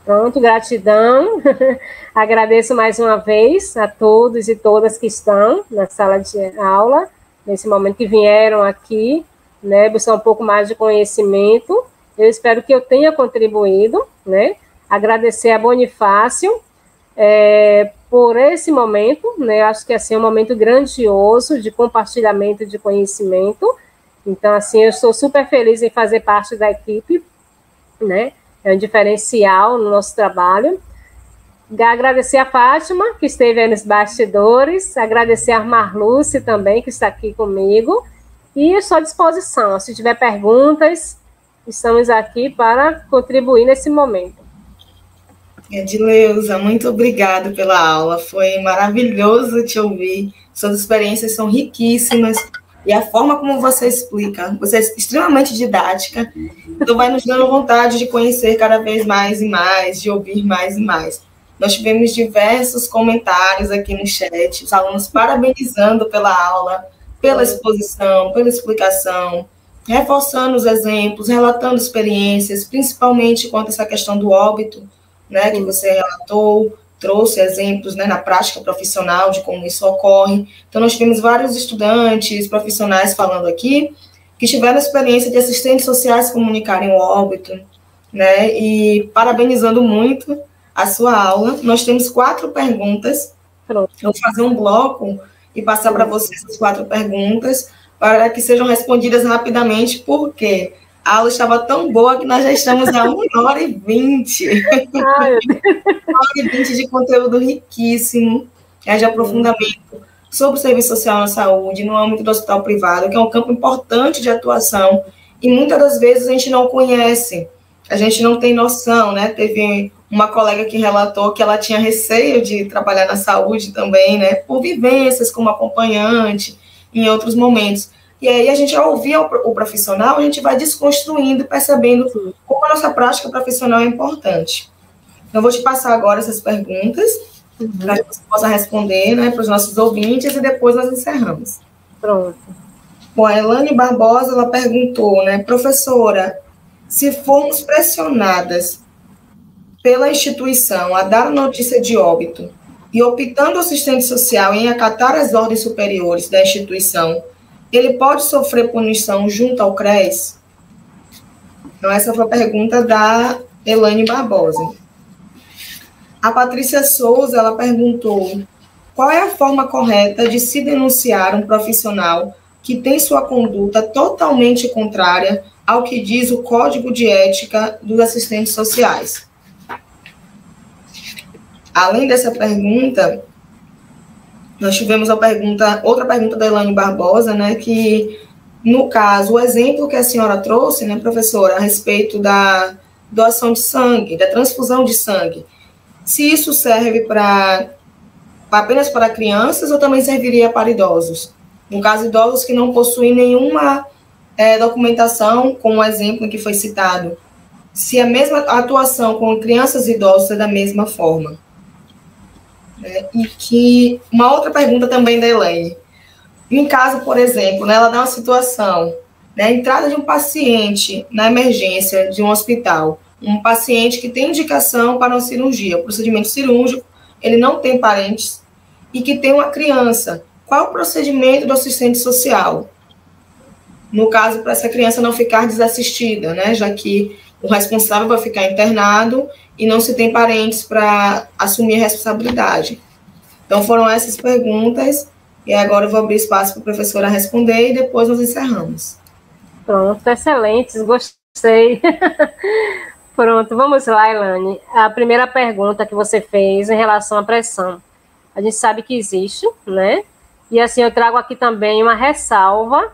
Pronto, gratidão. Agradeço mais uma vez a todos e todas que estão na sala de aula, nesse momento que vieram aqui, né, buscar um pouco mais de conhecimento. Eu espero que eu tenha contribuído, né? Agradecer a Bonifácio por esse momento, né? Eu acho que assim, é um momento grandioso de compartilhamento de conhecimento. Então, assim, eu estou super feliz em fazer parte da equipe, né? É um diferencial no nosso trabalho. Agradecer a Fátima, que esteve aí nos bastidores, agradecer a Marluce também, que está aqui comigo, e estou à disposição. Se tiver perguntas, estamos aqui para contribuir nesse momento. Edileuza, muito obrigada pela aula, foi maravilhoso te ouvir, suas experiências são riquíssimas, e a forma como você explica, você é extremamente didática, então vai nos dando vontade de conhecer cada vez mais e mais, de ouvir mais e mais. Nós tivemos diversos comentários aqui no chat, os alunos parabenizando pela aula, pela exposição, pela explicação, reforçando os exemplos, relatando experiências, principalmente quanto a essa questão do óbito, né, que você relatou, trouxe exemplos, né, na prática profissional de como isso ocorre. Então, nós tivemos vários estudantes, profissionais falando aqui, que tiveram a experiência de assistentes sociais comunicarem o óbito, né, e parabenizando muito a sua aula. Nós temos 4 perguntas. Pronto. Eu vou fazer um bloco e passar para vocês as 4 perguntas, para que sejam respondidas rapidamente, porque a aula estava tão boa que nós já estamos a 1h20. 1h20 de conteúdo riquíssimo, de aprofundamento sobre o serviço social na saúde, no âmbito do hospital privado, que é um campo importante de atuação, e muitas das vezes a gente não conhece, a gente não tem noção, né? Teve uma colega que relatou que ela tinha receio de trabalhar na saúde também, né? Por vivências como acompanhante, em outros momentos. E aí a gente, ao ouvir o profissional, a gente vai desconstruindo, percebendo como a nossa prática profissional é importante. Então, eu vou te passar agora essas perguntas, para que você possa responder, né, para os nossos ouvintes, e depois nós encerramos. Pronto. Bom, a Elane Barbosa, ela perguntou, né, professora, se formos pressionadas pela instituição a dar notícia de óbito e optando o assistente social em acatar as ordens superiores da instituição, ele pode sofrer punição junto ao CRES? Então, essa foi a pergunta da Elane Barbosa. A Patrícia Souza, ela perguntou, qual é a forma correta de se denunciar um profissional que tem sua conduta totalmente contrária ao que diz o Código de Ética dos Assistentes Sociais? Além dessa pergunta, nós tivemos outra pergunta da Elane Barbosa, né, que, no caso, o exemplo que a senhora trouxe, né, professora, a respeito da doação de sangue, da transfusão de sangue, se isso serve apenas para crianças ou também serviria para idosos? No caso, idosos que não possuem nenhuma documentação, como o exemplo que foi citado, se a mesma atuação com crianças e idosos é da mesma forma. E que uma outra pergunta também da Elaine. Em caso, por exemplo, né, ela dá uma situação, né, a entrada de um paciente na emergência de um hospital, um paciente que tem indicação para uma cirurgia, um procedimento cirúrgico, ele não tem parentes, e que tem uma criança. Qual o procedimento do assistente social? No caso, para essa criança não ficar desassistida, né, já que o responsável vai ficar internado e não se tem parentes para assumir a responsabilidade. Então, foram essas perguntas, e agora eu vou abrir espaço para a professora responder e depois nós encerramos. Pronto, excelentes, gostei. Pronto, vamos lá, Elane. A primeira pergunta que você fez em relação à pressão. A gente sabe que existe, né? E assim, eu trago aqui também uma ressalva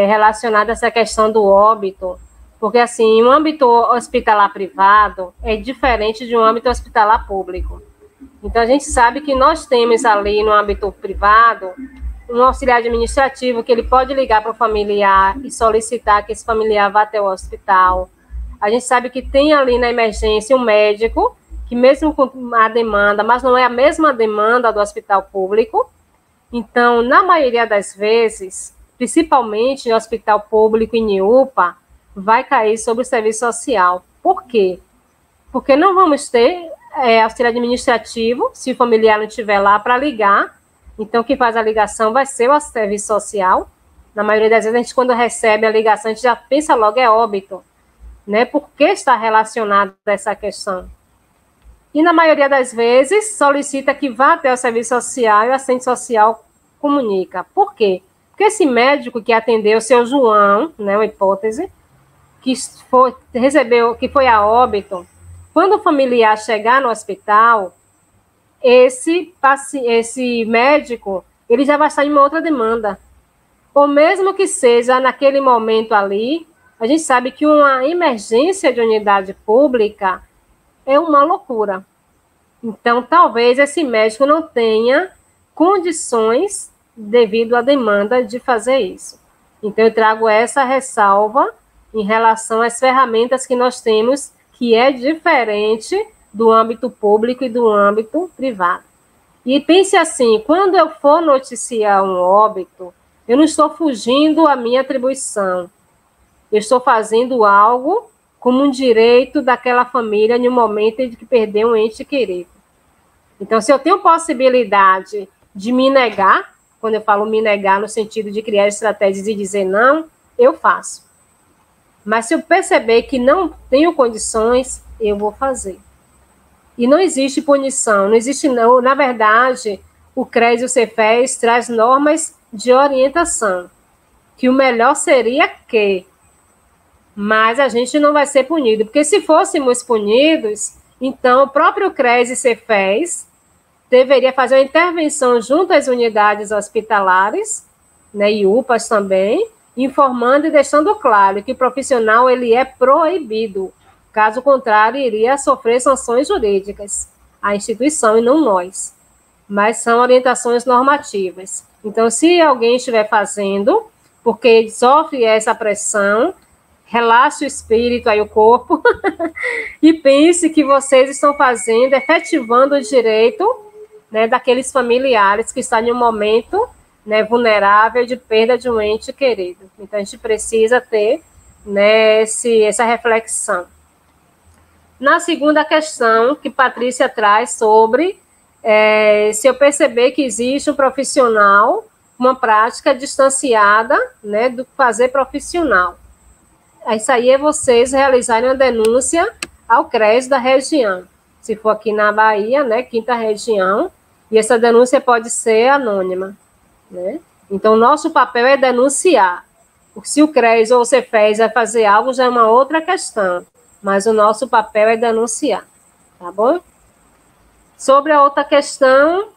relacionada a essa questão do óbito, porque assim, um âmbito hospitalar privado é diferente de um âmbito hospitalar público. Então, a gente sabe que nós temos ali no âmbito privado um auxiliar administrativo que ele pode ligar para o familiar e solicitar que esse familiar vá até o hospital. A gente sabe que tem ali na emergência um médico que mesmo com a demanda, mas não é a mesma demanda do hospital público. Então, na maioria das vezes, principalmente no hospital público e em UPA, vai cair sobre o serviço social. Por quê? Porque não vamos ter auxílio administrativo, se o familiar não estiver lá para ligar. Então, quem faz a ligação vai ser o serviço social. Na maioria das vezes, a gente, quando recebe a ligação, a gente já pensa logo, é óbito, né? Por que está relacionado a essa questão? E, na maioria das vezes, solicita que vá até o serviço social e o assistente social comunica. Por quê? Porque esse médico que atendeu o seu João, né, uma hipótese, que foi a óbito, quando o familiar chegar no hospital, esse médico, ele já vai estar em uma outra demanda. Ou mesmo que seja naquele momento ali, a gente sabe que uma emergência de unidade pública é uma loucura. Então, talvez esse médico não tenha condições devido à demanda de fazer isso. Então, eu trago essa ressalva em relação às ferramentas que nós temos, que é diferente do âmbito público e do âmbito privado. E pense assim, quando eu for noticiar um óbito, eu não estou fugindo à minha atribuição. Eu estou fazendo algo como um direito daquela família no momento em que perdeu um ente querido. Então, se eu tenho possibilidade de me negar, quando eu falo me negar no sentido de criar estratégias e dizer não, eu faço. Mas se eu perceber que não tenho condições, eu vou fazer. E não existe punição, não existe não. Na verdade, o CRES e o Cefes traz normas de orientação, que o melhor seria que, mas a gente não vai ser punido, porque se fôssemos punidos, então o próprio CRES e Cefes deveria fazer uma intervenção junto às unidades hospitalares, né, e UPAs também, informando e deixando claro que o profissional ele é proibido. Caso contrário, iria sofrer sanções jurídicas, a instituição e não nós. Mas são orientações normativas. Então, se alguém estiver fazendo, porque sofre essa pressão, relaxe o espírito aí o corpo e pense que vocês estão fazendo, efetivando o direito, né, daqueles familiares que estão em um momento, né, vulnerável de perda de um ente querido. Então, a gente precisa ter, né, essa reflexão. Na segunda questão que Patrícia traz sobre se eu perceber que existe um profissional, uma prática distanciada, né, do fazer profissional. Isso aí é vocês realizarem uma denúncia ao CRES da região. Se for aqui na Bahia, né, 5ª região, e essa denúncia pode ser anônima, né? Então, o nosso papel é denunciar. Se o CRES ou o Cefes vai fazer algo, já é uma outra questão. Mas o nosso papel é denunciar, tá bom? Sobre a outra questão,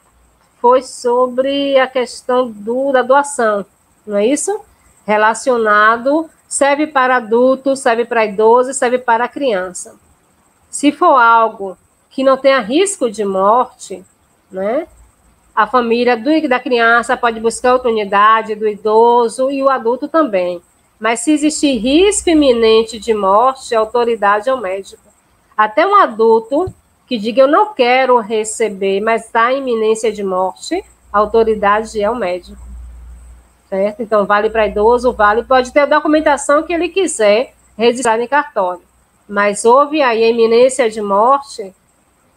foi sobre a questão da doação, não é isso? Relacionado, serve para adulto, serve para idoso, serve para criança. Se for algo que não tenha risco de morte, né? A família da criança pode buscar outra unidade, do idoso e o adulto também. Mas se existir risco iminente de morte, a autoridade é o médico. Até um adulto que diga eu não quero receber, mas está em iminência de morte, a autoridade é o médico. Certo? Então, vale para idoso, pode ter a documentação que ele quiser registrar em cartório. Mas houve aí a iminência de morte,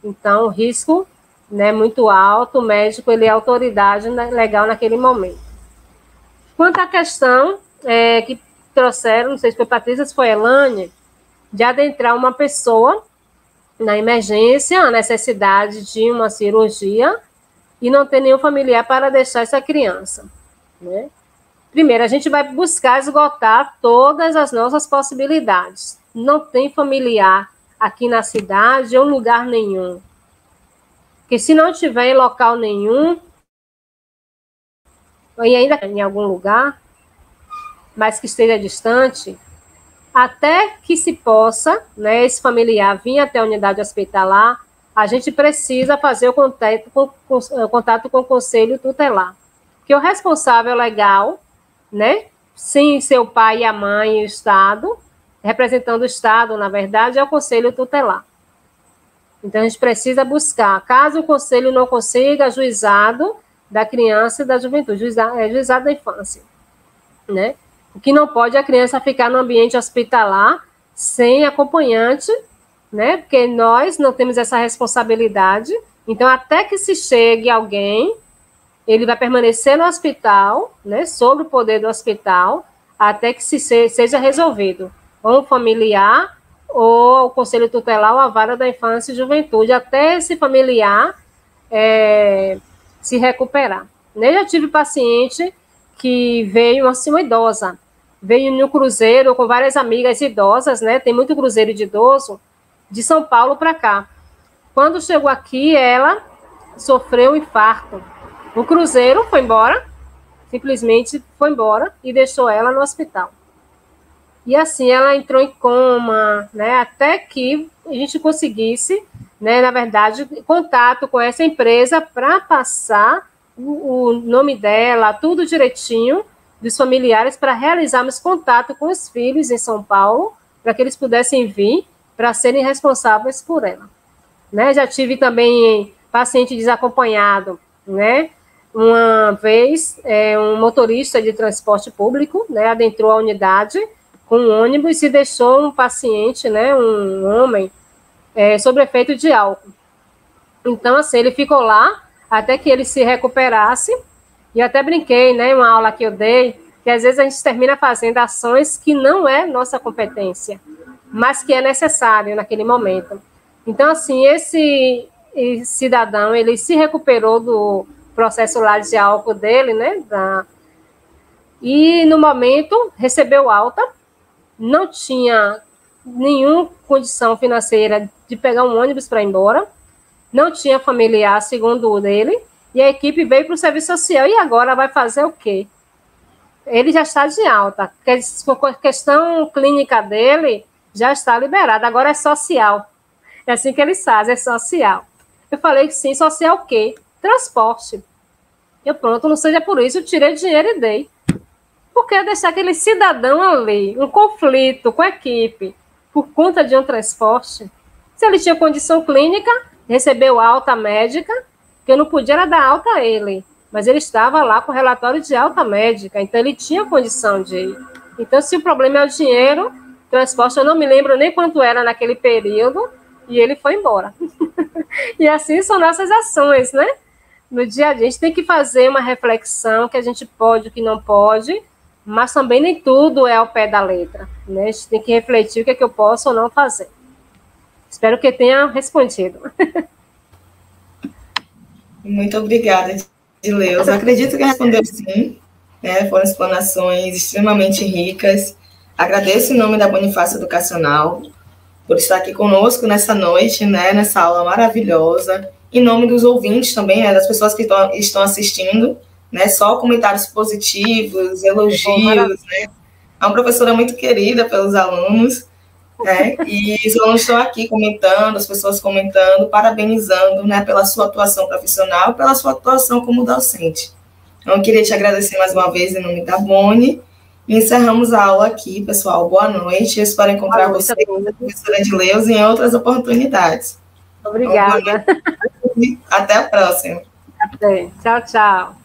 então o risco, né, muito alto, o médico ele é autoridade legal naquele momento. Quanto à questão que trouxeram, não sei se foi Patrícia, se foi Elane, de adentrar uma pessoa na emergência, a necessidade de uma cirurgia, e não ter nenhum familiar para deixar essa criança, né? Primeiro, a gente vai buscar esgotar todas as nossas possibilidades. Não tem familiar aqui na cidade ou lugar nenhum. Porque se não tiver em local nenhum, e ainda em algum lugar, mas que esteja distante, até que se possa, né, esse familiar vir até a unidade hospitalar, a gente precisa fazer o contato com o conselho tutelar. Porque o responsável legal, né, sim, seu pai e a mãe e o Estado, representando o Estado, na verdade, é o conselho tutelar. Então, a gente precisa buscar. Caso o conselho não consiga, ajuizado da criança e da juventude, ajuizado da infância, né? O que não pode é a criança ficar no ambiente hospitalar sem acompanhante, né? Porque nós não temos essa responsabilidade. Então, até que se chegue alguém, ele vai permanecer no hospital, né? Sob o poder do hospital, até que seja resolvido. Ou um familiar, ou o Conselho Tutelar, ou a Vara da Infância e Juventude, até esse familiar se recuperar. Eu já tive paciente que veio, assim, uma idosa, veio no cruzeiro com várias amigas idosas, né? Tem muito cruzeiro de idoso, de São Paulo para cá. Quando chegou aqui, ela sofreu um infarto. O cruzeiro foi embora, simplesmente foi embora e deixou ela no hospital. E assim, ela entrou em coma, né? Até que a gente conseguisse, né, na verdade, contato com essa empresa para passar o nome dela, tudo direitinho, dos familiares, para realizarmos contato com os filhos em São Paulo, para que eles pudessem vir para serem responsáveis por ela. Né? Já tive também paciente desacompanhado, né? Uma vez, um motorista de transporte público, né, adentrou a unidade com um ônibus e deixou um paciente, né, um homem, sob efeito de álcool. Então, assim, ele ficou lá até que ele se recuperasse. E eu até brinquei, né, uma aula que eu dei, que às vezes a gente termina fazendo ações que não é nossa competência, mas que é necessário naquele momento. Então, assim, esse cidadão, ele se recuperou do processo lá de álcool dele, né, e no momento recebeu alta, não tinha nenhuma condição financeira de pegar um ônibus para ir embora, não tinha familiar, segundo o dele, e a equipe veio para o serviço social, e agora vai fazer o quê? Ele já está de alta, a questão clínica dele já está liberada, agora é social. É assim que eles fazem, é social. Eu falei que sim, social o quê? Transporte. Eu, pronto, não seja por isso, eu tirei dinheiro e dei. Porque eu deixar aquele cidadão ali, um conflito com a equipe, por conta de um transporte, se ele tinha condição clínica, recebeu alta médica, que eu não podia era dar alta a ele, mas ele estava lá com relatório de alta médica, então ele tinha condição de ir. Então, se o problema é o dinheiro, transporte, eu não me lembro nem quanto era naquele período, e ele foi embora. E assim são nossas ações, né? No dia a dia, a gente tem que fazer uma reflexão, que a gente pode, o que não pode, mas também nem tudo é ao pé da letra, né? A gente tem que refletir o que é que eu posso ou não fazer. Espero que tenha respondido. Muito obrigada, Edileuza. Acredito que respondeu sim, né? Foram explanações extremamente ricas. Agradeço em nome da Bonifácio Educacional por estar aqui conosco nessa noite, né? Nessa aula maravilhosa. Em nome dos ouvintes também, né? Das pessoas que estão assistindo, né? Só comentários positivos, elogios, né? É uma professora muito querida pelos alunos, né? E os alunos estão aqui comentando, as pessoas comentando, parabenizando, né, pela sua atuação profissional, pela sua atuação como docente. Então, eu queria te agradecer mais uma vez em nome da Boni, e encerramos a aula aqui, pessoal. Boa noite, eu espero encontrar você, professora Edileuza, em outras oportunidades. Obrigada. Então, até a próxima. Até. Tchau, tchau.